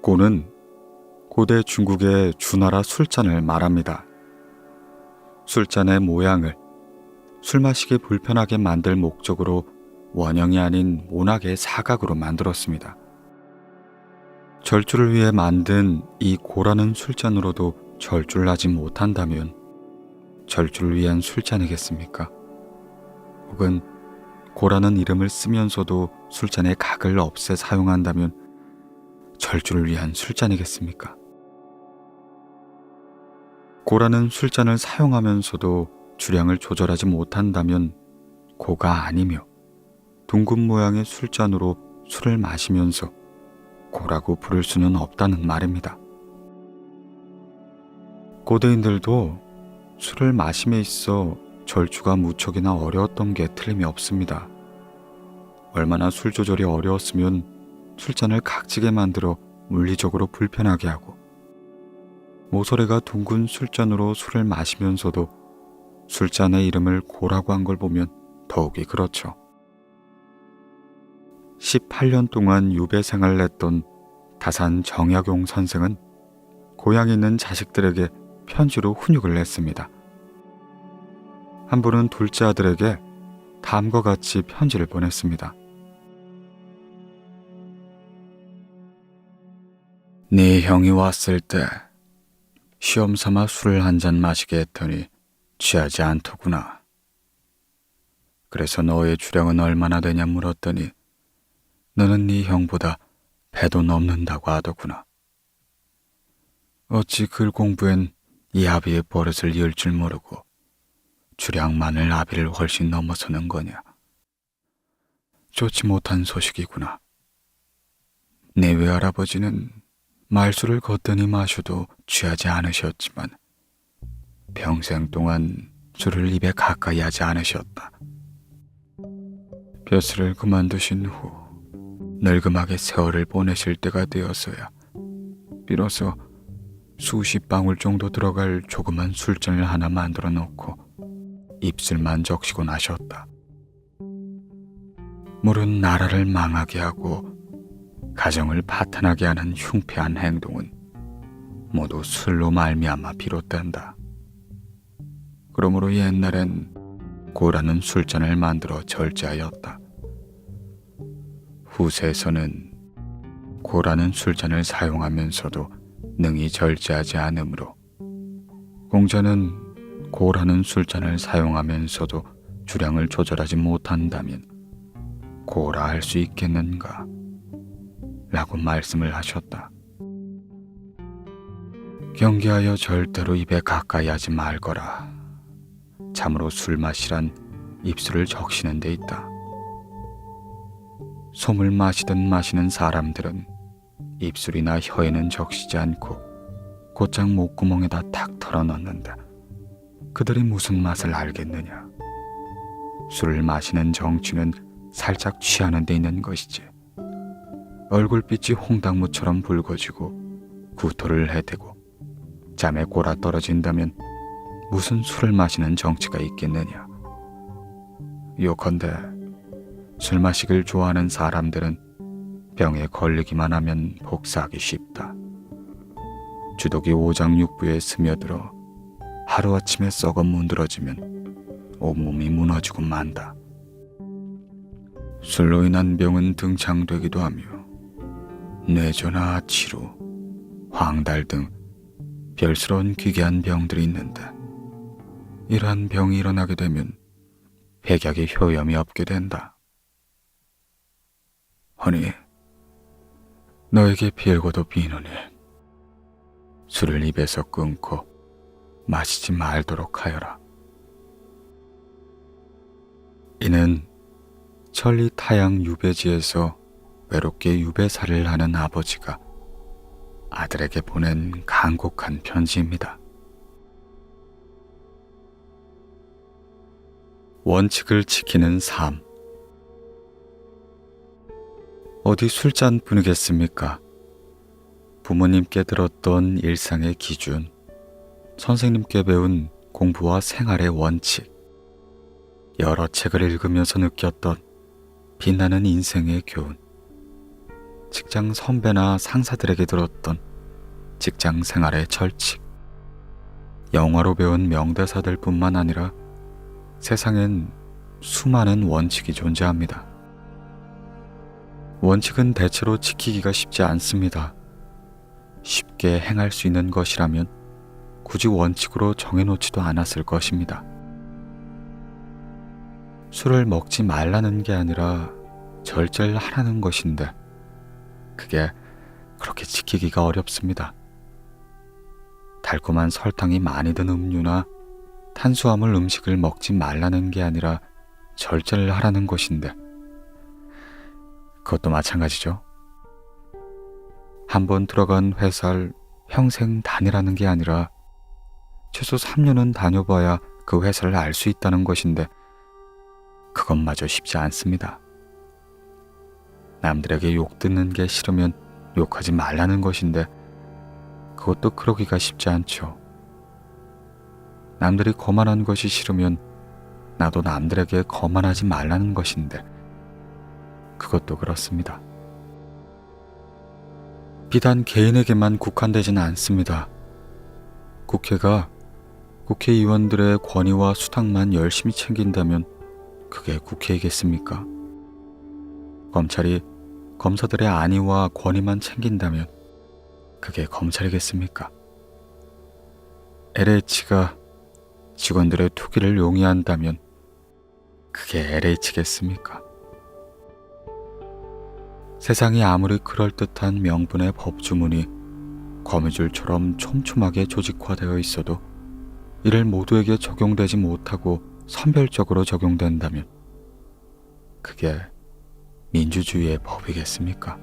고는 고대 중국의 주나라 술잔을 말합니다. 술잔의 모양을 술 마시기 불편하게 만들 목적으로 원형이 아닌 모나게 사각으로 만들었습니다. 절주를 위해 만든 이 고라는 술잔으로도 절주를 하지 못한다면 절주를 위한 술잔이겠습니까? 혹은 고라는 이름을 쓰면서도 술잔의 각을 없애 사용한다면 절주를 위한 술잔이겠습니까? 고라는 술잔을 사용하면서도 주량을 조절하지 못한다면 고가 아니며 둥근 모양의 술잔으로 술을 마시면서 고라고 부를 수는 없다는 말입니다. 고대인들도 술을 마심에 있어 절주가 무척이나 어려웠던 게 틀림이 없습니다. 얼마나 술 조절이 어려웠으면 술잔을 각지게 만들어 물리적으로 불편하게 하고 모서리가 둥근 술잔으로 술을 마시면서도 술잔의 이름을 고라고 한 걸 보면 더욱이 그렇죠. 18년 동안 유배 생활을 했던 다산 정약용 선생은 고향에 있는 자식들에게 편지로 훈육을 냈습니다. 한 분은 둘째 아들에게 다음과 같이 편지를 보냈습니다. 네 형이 왔을 때 시험 삼아 술을 한 잔 마시게 했더니 취하지 않더구나. 그래서 너의 주량은 얼마나 되냐 물었더니 너는 네 형보다 배도 넘는다고 하더구나. 어찌 글 공부엔 이 아비의 버릇을 이을 줄 모르고 주량만을 아비를 훨씬 넘어서는 거냐. 좋지 못한 소식이구나. 내 외할아버지는 말술을 걷더니 마셔도 취하지 않으셨지만 평생 동안 술을 입에 가까이 하지 않으셨다. 벼슬을 그만두신 후 늙음하게 세월을 보내실 때가 되어서야 비로소 수십 방울 정도 들어갈 조그만 술잔을 하나 만들어 놓고 입술만 적시고 나셨다. 물은 나라를 망하게 하고 가정을 파탄하게 하는 흉패한 행동은 모두 술로 말미암아 비롯된다. 그러므로 옛날엔 고라는 술잔을 만들어 절제하였다. 후세에서는 고라는 술잔을 사용하면서도 능히 절제하지 않으므로 공자는 고라는 술잔을 사용하면서도 주량을 조절하지 못한다면 고라 할 수 있겠는가? 라고 말씀을 하셨다. 경계하여 절대로 입에 가까이 하지 말거라. 참으로 술 마시란 입술을 적시는 데 있다. 솜을 마시든 마시는 사람들은 입술이나 혀에는 적시지 않고 곧장 목구멍에다 탁 털어넣는다. 그들이 무슨 맛을 알겠느냐. 술을 마시는 정취는 살짝 취하는 데 있는 것이지. 얼굴빛이 홍당무처럼 붉어지고 구토를 해대고 잠에 골아 떨어진다면 무슨 술을 마시는 정취가 있겠느냐. 요컨대 술 마시길 좋아하는 사람들은 병에 걸리기만 하면 복사하기 쉽다. 주독이 오장육부에 스며들어 하루아침에 썩어 문드러지면 온몸이 무너지고 만다. 술로 인한 병은 등창되기도 하며 뇌조나 치루, 황달 등 별스러운 기괴한 병들이 있는데 이러한 병이 일어나게 되면 백약의 효염이 없게 된다. 허니 너에게 빌고도 비노니 술을 입에서 끊고 마시지 말도록 하여라. 이는 천리 타양 유배지에서 외롭게 유배살이를 하는 아버지가 아들에게 보낸 간곡한 편지입니다. 원칙을 지키는 삶. 어디 술잔뿐이겠습니까? 부모님께 들었던 일상의 기준, 선생님께 배운 공부와 생활의 원칙, 여러 책을 읽으면서 느꼈던 빛나는 인생의 교훈, 직장 선배나 상사들에게 들었던 직장 생활의 철칙, 영화로 배운 명대사들 뿐만 아니라 세상엔 수많은 원칙이 존재합니다. 원칙은 대체로 지키기가 쉽지 않습니다. 쉽게 행할 수 있는 것이라면 굳이 원칙으로 정해놓지도 않았을 것입니다. 술을 먹지 말라는 게 아니라 절제를 하라는 것인데 그게 그렇게 지키기가 어렵습니다. 달콤한 설탕이 많이 든 음료나 탄수화물 음식을 먹지 말라는 게 아니라 절제를 하라는 것인데 그것도 마찬가지죠. 한번 들어간 회사를 평생 다니라는 게 아니라 최소 3년은 다녀봐야 그 회사를 알 수 있다는 것인데 그것마저 쉽지 않습니다. 남들에게 욕 듣는 게 싫으면 욕하지 말라는 것인데 그것도 그러기가 쉽지 않죠. 남들이 거만한 것이 싫으면 나도 남들에게 거만하지 말라는 것인데 그것도 그렇습니다. 비단 개인에게만 국한되지는 않습니다. 국회가 국회의원들의 권위와 수당만 열심히 챙긴다면 그게 국회이겠습니까? 검찰이 검사들의 안위와 권위만 챙긴다면 그게 검찰이겠습니까? LH가 직원들의 투기를 용이한다면 그게 LH겠습니까? 세상이 아무리 그럴듯한 명분의 법주문이 거미줄처럼 촘촘하게 조직화되어 있어도 이를 모두에게 적용되지 못하고 선별적으로 적용된다면 그게 민주주의의 법이겠습니까?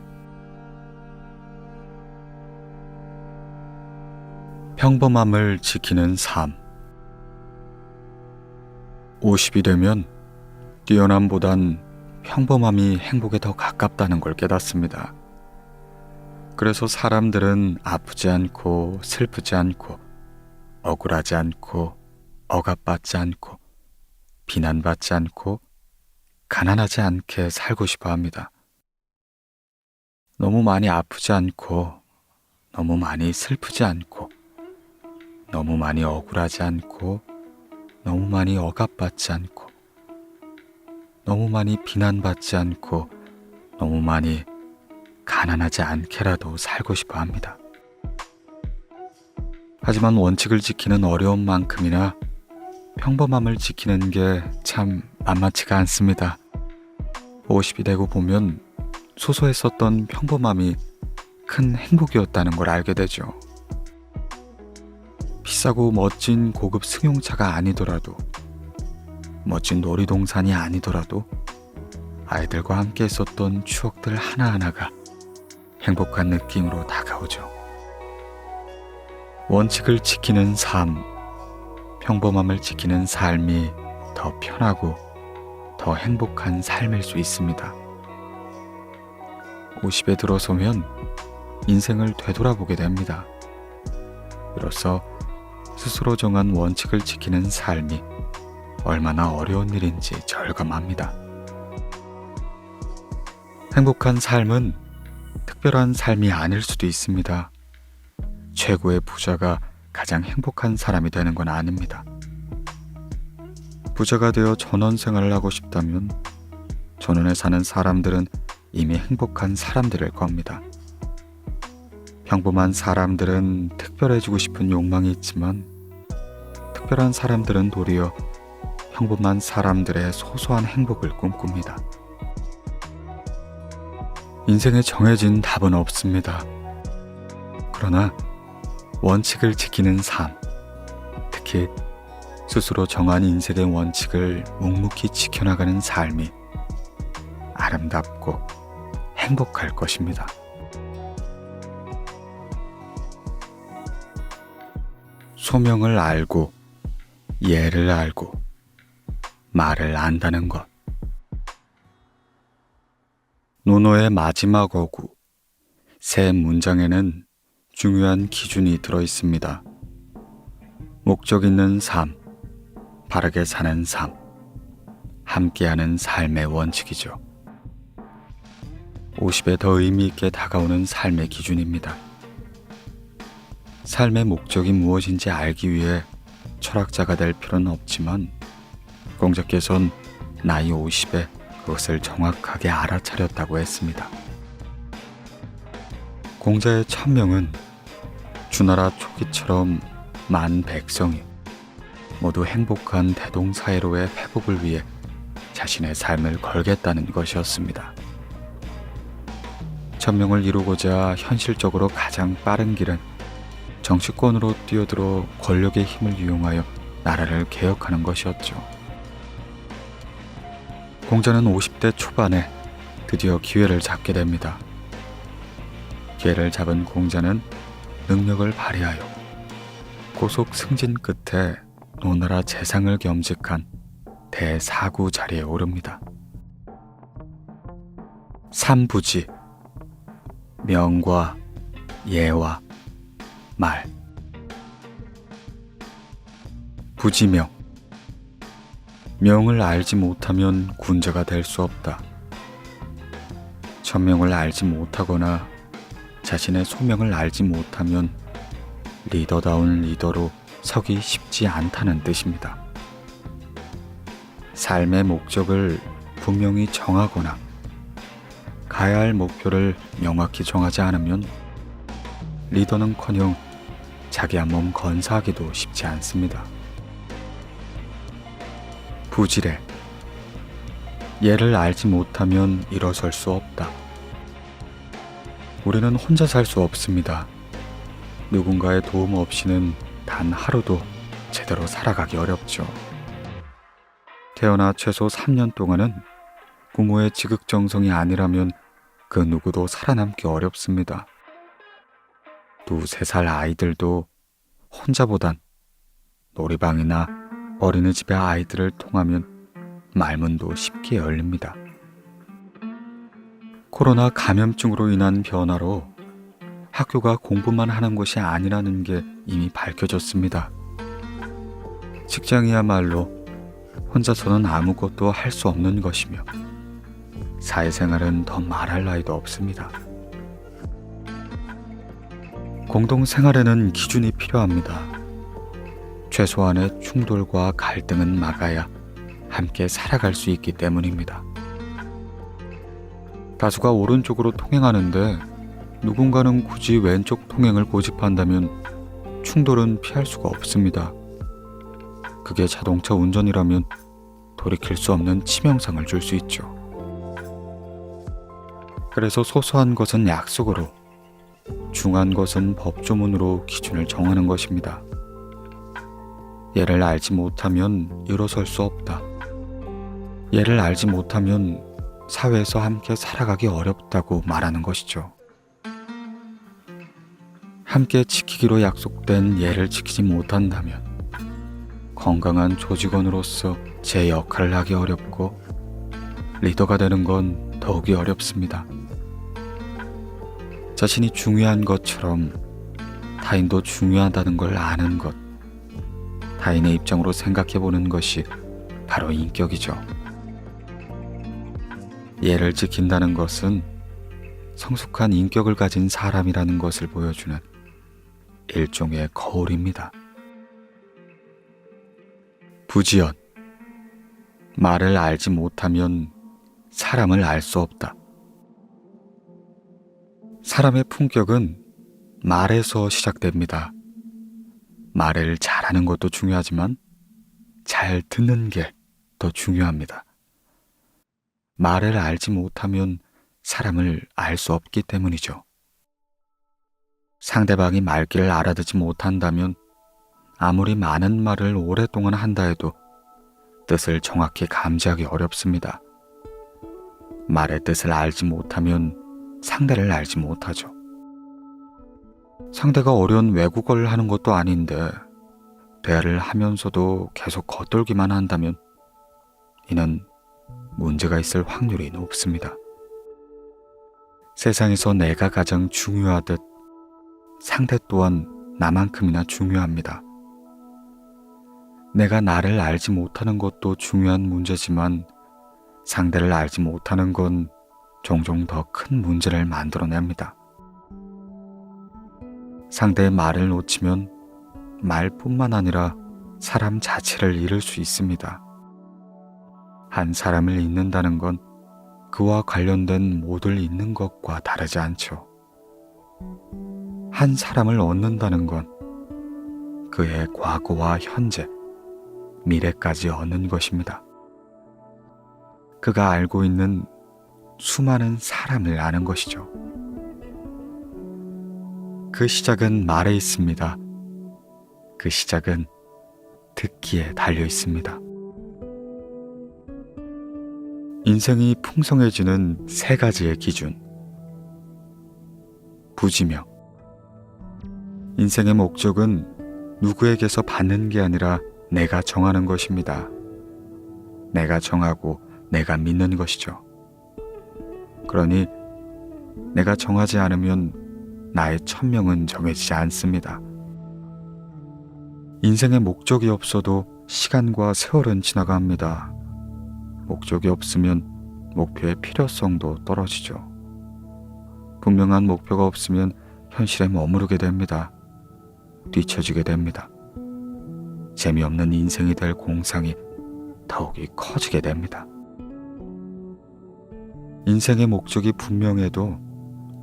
평범함을 지키는 삶. 50이 되면 뛰어남보단 평범함이 행복에 더 가깝다는 걸 깨닫습니다. 그래서 사람들은 아프지 않고 슬프지 않고 억울하지 않고 억압받지 않고 비난받지 않고 가난하지 않게 살고 싶어 합니다. 너무 많이 아프지 않고 너무 많이 슬프지 않고 너무 많이 억울하지 않고 너무 많이 억압받지 않고 너무 많이 비난받지 않고 너무 많이 가난하지 않게라도 살고 싶어 합니다. 하지만 원칙을 지키는 어려움만큼이나 평범함을 지키는 게 참 만만치가 않습니다. 50이 되고 보면 소소했었던 평범함이 큰 행복이었다는 걸 알게 되죠. 비싸고 멋진 고급 승용차가 아니더라도 멋진 놀이동산이 아니더라도 아이들과 함께 있었던 추억들 하나하나가 행복한 느낌으로 다가오죠. 원칙을 지키는 삶, 평범함을 지키는 삶이 더 편하고 더 행복한 삶일 수 있습니다. 50에 들어서면 인생을 되돌아보게 됩니다. 이로써 스스로 정한 원칙을 지키는 삶이 얼마나 어려운 일인지 절감합니다. 행복한 삶은 특별한 삶이 아닐 수도 있습니다. 최고의 부자가 가장 행복한 사람이 되는 건 아닙니다. 부자가 되어 전원 생활을 하고 싶다면 전원에 사는 사람들은 이미 행복한 사람들일 겁니다. 평범한 사람들은 특별해지고 싶은 욕망이 있지만 특별한 사람들은 도리어 평범한 사람들의 소소한 행복을 꿈꿉니다. 인생에 정해진 답은 없습니다. 그러나 원칙을 지키는 삶, 특히 스스로 정한 인생의 원칙을 묵묵히 지켜나가는 삶이 아름답고 행복할 것입니다. 소명을 알고 예를 알고 말을 안다는 것. 노노의 마지막 어구 새 문장에는 중요한 기준이 들어 있습니다. 목적 있는 삶, 바르게 사는 삶, 함께하는 삶의 원칙이죠. 50에 더 의미 있게 다가오는 삶의 기준입니다. 삶의 목적이 무엇인지 알기 위해 철학자가 될 필요는 없지만 공자께서는 나이 50에 그것을 정확하게 알아차렸다고 했습니다. 공자의 천명은 주나라 초기처럼 만 백성이 모두 행복한 대동사회로의 회복을 위해 자신의 삶을 걸겠다는 것이었습니다. 천명을 이루고자 현실적으로 가장 빠른 길은 정치권으로 뛰어들어 권력의 힘을 이용하여 나라를 개혁하는 것이었죠. 공자는 50대 초반에 드디어 기회를 잡게 됩니다. 기회를 잡은 공자는 능력을 발휘하여 고속 승진 끝에 노나라 재상을 겸직한 대사구 자리에 오릅니다. 삼부지, 명과 예와 말. 부지명. 명을 알지 못하면 군자가 될 수 없다. 천명을 알지 못하거나 자신의 소명을 알지 못하면 리더다운 리더로 서기 쉽지 않다는 뜻입니다. 삶의 목적을 분명히 정하거나 가야 할 목표를 명확히 정하지 않으면 리더는커녕 자기 한 몸 건사하기도 쉽지 않습니다. 부지래. 예를 알지 못하면 일어설 수 없다. 우리는 혼자 살 수 없습니다. 누군가의 도움 없이는 단 하루도 제대로 살아가기 어렵죠. 태어나 최소 3년 동안은 부모의 지극정성이 아니라면 그 누구도 살아남기 어렵습니다. 2-3살 아이들도 혼자보단 놀이방이나 어린이집의 아이들을 통하면 말문도 쉽게 열립니다. 코로나 감염증으로 인한 변화로 학교가 공부만 하는 것이 아니라는 게 이미 밝혀졌습니다. 직장이야말로 혼자서는 아무것도 할 수 없는 것이며 사회생활은 더 말할 나위도 없습니다. 공동생활에는 기준이 필요합니다. 최소한의 충돌과 갈등은 막아야 함께 살아갈 수 있기 때문입니다. 다수가 오른쪽으로 통행하는데 누군가는 굳이 왼쪽 통행을 고집한다면 충돌은 피할 수가 없습니다. 그게 자동차 운전이라면 돌이킬 수 없는 치명상을 줄 수 있죠. 그래서 소소한 것은 약속으로, 중한 것은 법조문으로 기준을 정하는 것입니다. 예를 알지 못하면 일어설 수 없다. 예를 알지 못하면 사회에서 함께 살아가기 어렵다고 말하는 것이죠. 함께 지키기로 약속된 예를 지키지 못한다면 건강한 조직원으로서 제 역할을 하기 어렵고 리더가 되는 건 더욱이 어렵습니다. 자신이 중요한 것처럼 타인도 중요하다는 걸 아는 것, 타인의 입장으로 생각해 보는 것이 바로 인격이죠. 예를 지킨다는 것은 성숙한 인격을 가진 사람이라는 것을 보여주는 일종의 거울입니다. 부지연. 말을 알지 못하면 사람을 알 수 없다. 사람의 품격은 말에서 시작됩니다. 말을 잘하는 것도 중요하지만 잘 듣는 게 더 중요합니다. 말을 알지 못하면 사람을 알 수 없기 때문이죠. 상대방이 말귀를 알아듣지 못한다면 아무리 많은 말을 오랫동안 한다 해도 뜻을 정확히 감지하기 어렵습니다. 말의 뜻을 알지 못하면 상대를 알지 못하죠. 상대가 어려운 외국어를 하는 것도 아닌데 대화를 하면서도 계속 겉돌기만 한다면 이는 문제가 있을 확률이 높습니다. 세상에서 내가 가장 중요하듯 상대 또한 나만큼이나 중요합니다. 내가 나를 알지 못하는 것도 중요한 문제지만 상대를 알지 못하는 건 종종 더 큰 문제를 만들어냅니다. 상대의 말을 놓치면 말뿐만 아니라 사람 자체를 잃을 수 있습니다. 한 사람을 잊는다는 건 그와 관련된 모두를 잊는 것과 다르지 않죠. 한 사람을 얻는다는 건 그의 과거와 현재, 미래까지 얻는 것입니다. 그가 알고 있는 수많은 사람을 아는 것이죠. 그 시작은 말에 있습니다. 그 시작은 듣기에 달려 있습니다. 인생이 풍성해지는 세 가지의 기준. 부지명. 인생의 목적은 누구에게서 받는 게 아니라 내가 정하는 것입니다. 내가 정하고 내가 믿는 것이죠. 그러니 내가 정하지 않으면 나의 천명은 정해지지 않습니다. 인생의 목적이 없어도 시간과 세월은 지나갑니다. 목적이 없으면 목표의 필요성도 떨어지죠. 분명한 목표가 없으면 현실에 머무르게 됩니다. 뒤처지게 됩니다. 재미없는 인생이 될 공상이 더욱이 커지게 됩니다. 인생의 목적이 분명해도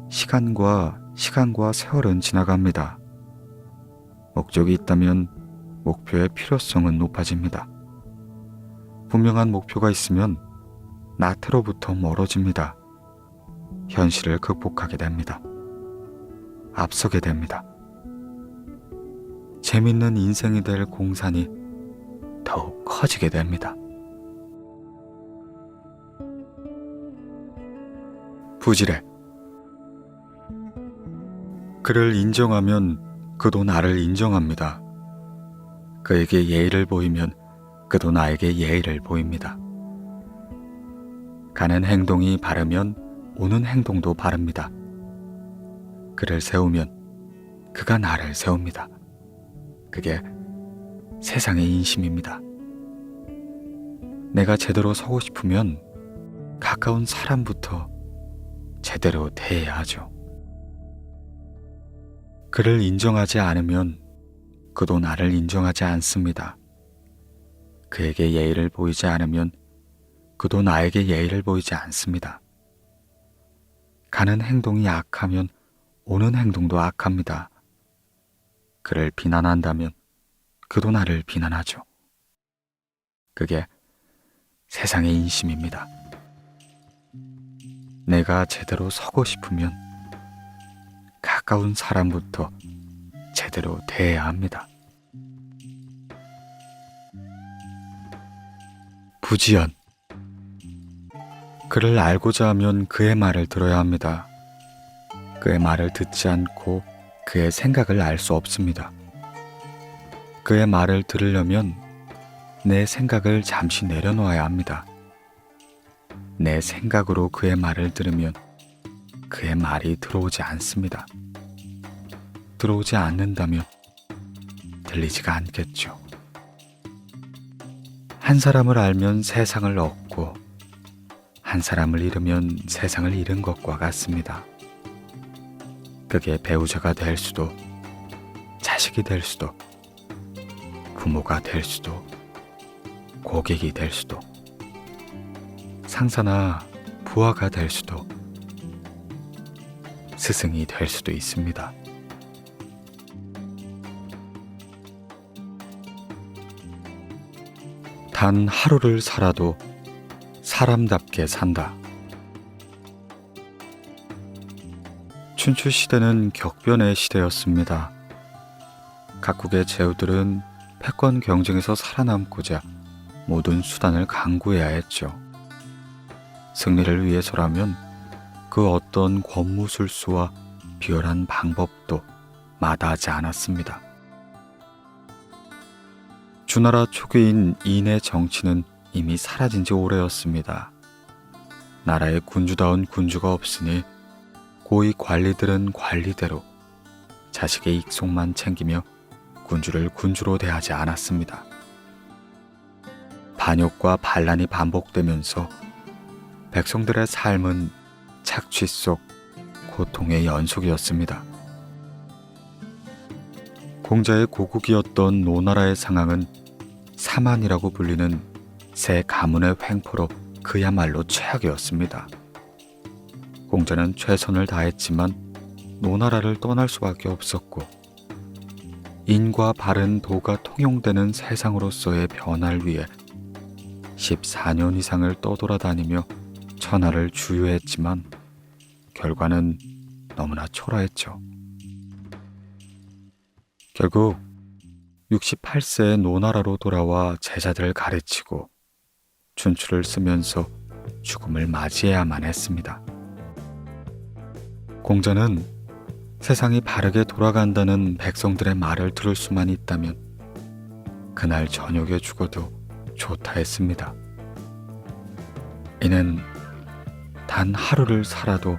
시간과 세월은 지나갑니다. 목적이 있다면 목표의 필요성은 높아집니다. 분명한 목표가 있으면 나태로부터 멀어집니다. 현실을 극복하게 됩니다. 앞서게 됩니다. 재밌는 인생이 될 공산이 더욱 커지게 됩니다. 부지래. 그를 인정하면 그도 나를 인정합니다. 그에게 예의를 보이면 그도 나에게 예의를 보입니다. 가는 행동이 바르면 오는 행동도 바릅니다. 그를 세우면 그가 나를 세웁니다. 그게 세상의 인심입니다. 내가 제대로 서고 싶으면 가까운 사람부터 제대로 대해야 하죠. 그를 인정하지 않으면 그도 나를 인정하지 않습니다. 그에게 예의를 보이지 않으면 그도 나에게 예의를 보이지 않습니다. 가는 행동이 악하면 오는 행동도 악합니다. 그를 비난한다면 그도 나를 비난하죠. 그게 세상의 인심입니다. 내가 제대로 서고 싶으면 가까운 사람부터 제대로 대해야 합니다. 부지연. 그를 알고자 하면 그의 말을 들어야 합니다. 그의 말을 듣지 않고 그의 생각을 알 수 없습니다. 그의 말을 들으려면 내 생각을 잠시 내려놓아야 합니다. 내 생각으로 그의 말을 들으면 그의 말이 들어오지 않습니다. 들어오지 않는다면 들리지가 않겠죠. 한 사람을 알면 세상을 얻고 한 사람을 잃으면 세상을 잃은 것과 같습니다. 그게 배우자가 될 수도, 자식이 될 수도, 부모가 될 수도, 고객이 될 수도, 상사나 부하가 될 수도, 스승이 될 수도 있습니다. 단 하루를 살아도 사람답게 산다. 춘추시대는 격변의 시대였습니다. 각국의 제후들은 패권 경쟁에서 살아남고자 모든 수단을 강구해야 했죠. 승리를 위해서라면 그 어떤 권무술수와 비열한 방법도 마다하지 않았습니다. 주나라 초기인 인의 정치는 이미 사라진 지 오래였습니다. 나라에 군주다운 군주가 없으니 고위 관리들은 관리대로 자식의 익속만 챙기며 군주를 군주로 대하지 않았습니다. 반역과 반란이 반복되면서 백성들의 삶은 착취 속 고통의 연속이었습니다. 공자의 고국이었던 노나라의 상황은 사만이라고 불리는 새 가문의 횡포로 그야말로 최악이었습니다. 공자는 최선을 다했지만 노나라를 떠날 수밖에 없었고, 인과 바른 도가 통용되는 세상으로서의 변화를 위해 14년 이상을 떠돌아다니며 천하를 주유했지만 결과는 너무나 초라했죠. 결국 68세에 노나라로 돌아와 제자들을 가르치고 춘추를 쓰면서 죽음을 맞이해야만 했습니다. 공자는 세상이 바르게 돌아간다는 백성들의 말을 들을 수만 있다면 그날 저녁에 죽어도 좋다 했습니다. 이는 단 하루를 살아도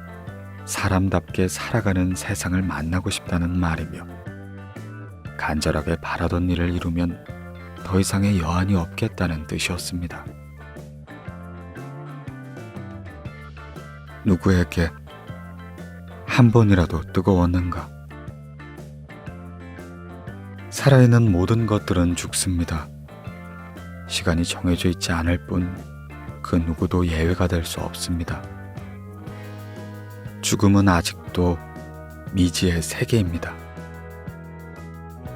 사람답게 살아가는 세상을 만나고 싶다는 말이며, 간절하게 바라던 일을 이루면 더 이상의 여한이 없겠다는 뜻이었습니다. 누구에게 한 번이라도 뜨거웠는가? 살아있는 모든 것들은 죽습니다. 시간이 정해져 있지 않을 뿐 그 누구도 예외가 될 수 없습니다. 죽음은 아직도 미지의 세계입니다.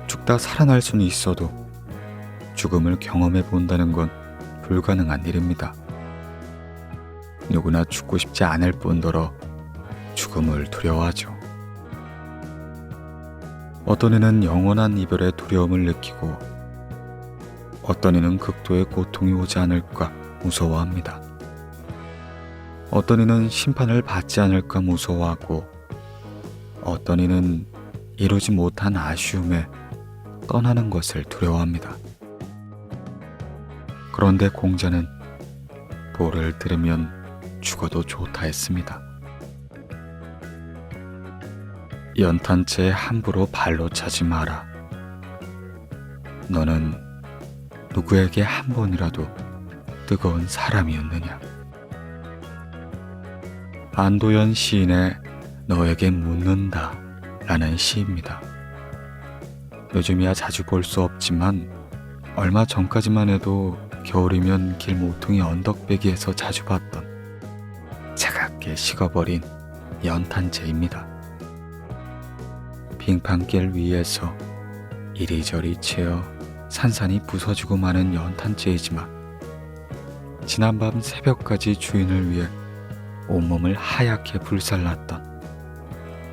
죽다 살아날 수는 있어도 죽음을 경험해 본다는 건 불가능한 일입니다. 누구나 죽고 싶지 않을 뿐더러 죽음을 두려워하죠. 어떤 이는 영원한 이별의 두려움을 느끼고, 어떤 이는 극도의 고통이 오지 않을까 무서워합니다. 어떤 이는 심판을 받지 않을까 무서워하고, 어떤 이는 이루지 못한 아쉬움에 떠나는 것을 두려워합니다. 그런데 공자는 도를 들으면 죽어도 좋다 했습니다. 연탄재에 함부로 발로 차지 마라. 너는 누구에게 한 번이라도 뜨거운 사람이었느냐? 안도연 시인의 너에게 묻는다 라는 시입니다. 요즘이야 자주 볼 수 없지만 얼마 전까지만 해도 겨울이면 길 모퉁이 언덕배기에서 자주 봤던 차갑게 식어버린 연탄재입니다. 빙판길 위에서 이리저리 채어 산산이 부서지고 마는 연탄재이지만 지난밤 새벽까지 주인을 위해 온몸을 하얗게 불살랐던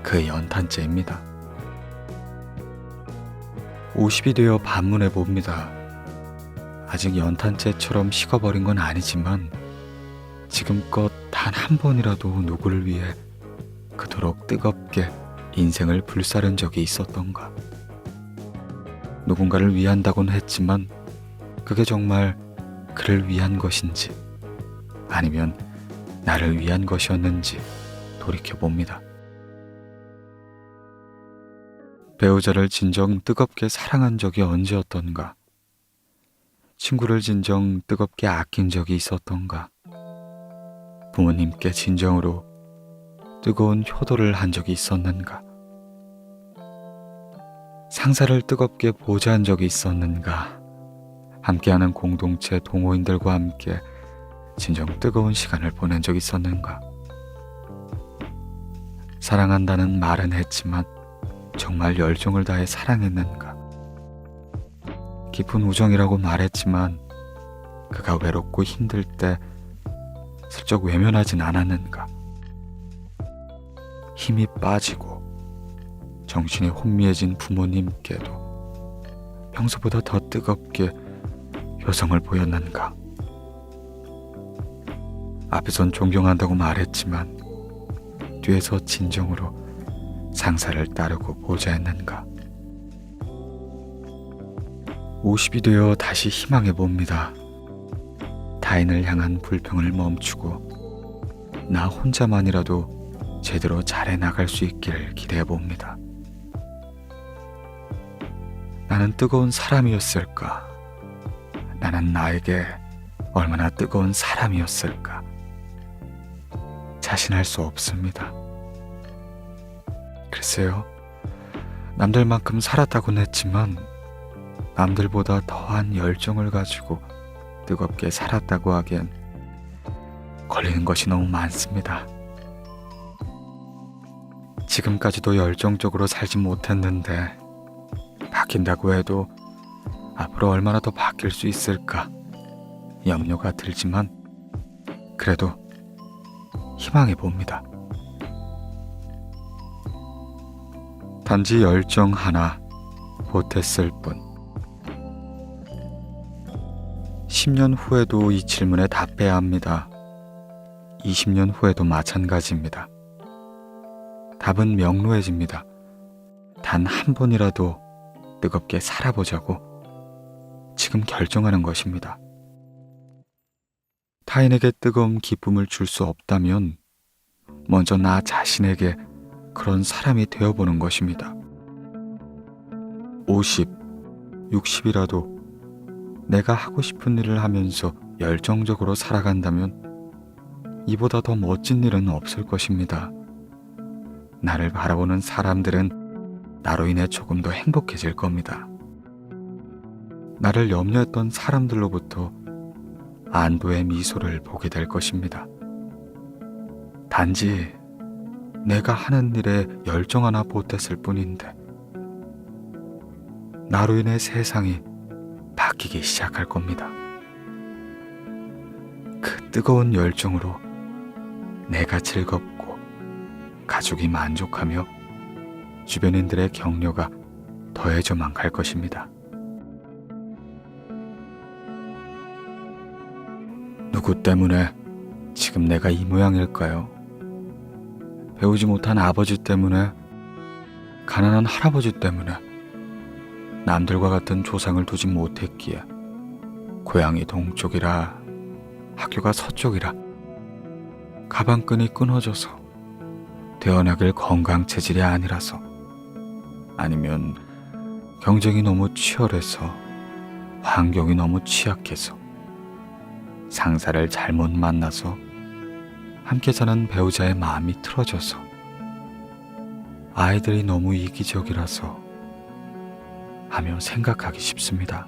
그 연탄재입니다. 50이 되어 반문해 봅니다. 아직 연탄재처럼 식어버린 건 아니지만 지금껏 단 한 번이라도 누구를 위해 그토록 뜨겁게 인생을 불사른 적이 있었던가. 누군가를 위한다곤 했지만 그게 정말 그를 위한 것인지 아니면 나를 위한 것이었는지 돌이켜봅니다. 배우자를 진정 뜨겁게 사랑한 적이 언제였던가? 친구를 진정 뜨겁게 아낀 적이 있었던가? 부모님께 진정으로 뜨거운 효도를 한 적이 있었는가? 상사를 뜨겁게 보좌한 적이 있었는가? 함께하는 공동체 동호인들과 함께 진정 뜨거운 시간을 보낸 적이 있었는가? 사랑한다는 말은 했지만 정말 열정을 다해 사랑했는가? 깊은 우정이라고 말했지만 그가 외롭고 힘들 때 슬쩍 외면하진 않았는가? 힘이 빠지고 정신이 혼미해진 부모님께도 평소보다 더 뜨겁게 표정을 보였는가? 앞에선 존경한다고 말했지만 뒤에서 진정으로 상사를 따르고 보자 했는가? 50이 되어 다시 희망해 봅니다. 타인을 향한 불평을 멈추고 나 혼자만이라도 제대로 잘해 나갈 수 있기를 기대해 봅니다. 나는 뜨거운 사람이었을까? 나는 나에게 얼마나 뜨거운 사람이었을까? 자신할 수 없습니다. 글쎄요, 남들만큼 살았다고는 했지만 남들보다 더한 열정을 가지고 뜨겁게 살았다고 하기엔 걸리는 것이 너무 많습니다. 지금까지도 열정적으로 살지 못했는데 바뀐다고 해도 앞으로 얼마나 더 바뀔 수 있을까 염려가 들지만 그래도 희망해 봅니다. 단지 열정 하나 보탰을 뿐. 10년 후에도 이 질문에 답해야 합니다. 20년 후에도 마찬가지입니다. 답은 명료해집니다. 단 한 번이라도 뜨겁게 살아보자고 지금 결정하는 것입니다. 타인에게 뜨거운 기쁨을 줄 수 없다면 먼저 나 자신에게 그런 사람이 되어보는 것입니다. 50, 60이라도 내가 하고 싶은 일을 하면서 열정적으로 살아간다면 이보다 더 멋진 일은 없을 것입니다. 나를 바라보는 사람들은 나로 인해 조금 더 행복해질 겁니다. 나를 염려했던 사람들로부터 안도의 미소를 보게 될 것입니다. 단지 내가 하는 일에 열정 하나 보탰을 뿐인데 나로 인해 세상이 바뀌기 시작할 겁니다. 그 뜨거운 열정으로 내가 즐겁고 가족이 만족하며 주변인들의 격려가 더해져만 갈 것입니다. 누구 때문에 지금 내가 이 모양일까요? 배우지 못한 아버지 때문에, 가난한 할아버지 때문에, 남들과 같은 조상을 두지 못했기에, 고향이 동쪽이라 학교가 서쪽이라 가방끈이 끊어져서, 태어나길 건강 체질이 아니라서, 아니면 경쟁이 너무 치열해서, 환경이 너무 취약해서, 상사를 잘못 만나서, 함께 사는 배우자의 마음이 틀어져서, 아이들이 너무 이기적이라서 하며 생각하기 쉽습니다.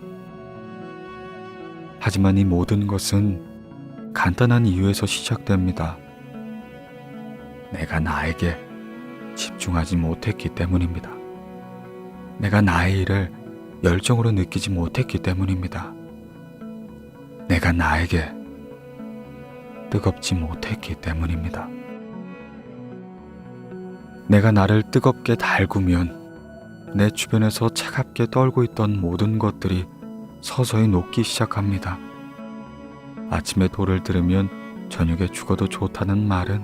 하지만 이 모든 것은 간단한 이유에서 시작됩니다. 내가 나에게 집중하지 못했기 때문입니다. 내가 나의 일을 열정으로 느끼지 못했기 때문입니다. 내가 나에게 뜨겁지 못했기 때문입니다. 내가 나를 뜨겁게 달구면 내 주변에서 차갑게 떨고 있던 모든 것들이 서서히 녹기 시작합니다. 아침에 도를 들으면 저녁에 죽어도 좋다는 말은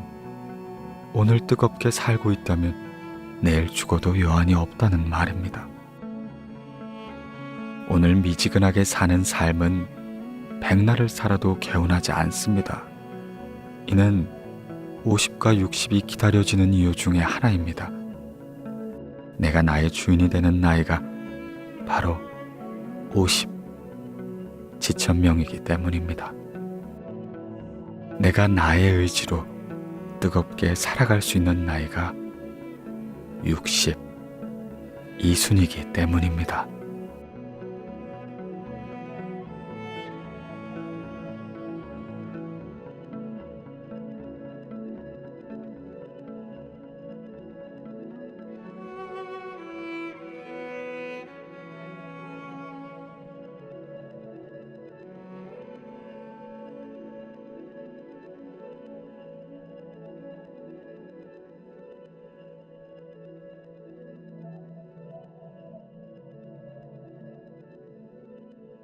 오늘 뜨겁게 살고 있다면 내일 죽어도 여한이 없다는 말입니다. 오늘 미지근하게 사는 삶은 백날을 살아도 개운하지 않습니다. 이는 50과 60이 기다려지는 이유 중에 하나입니다. 내가 나의 주인이 되는 나이가 바로 50, 지천명이기 때문입니다. 내가 나의 의지로 뜨겁게 살아갈 수 있는 나이가 60, 이순이기 때문입니다.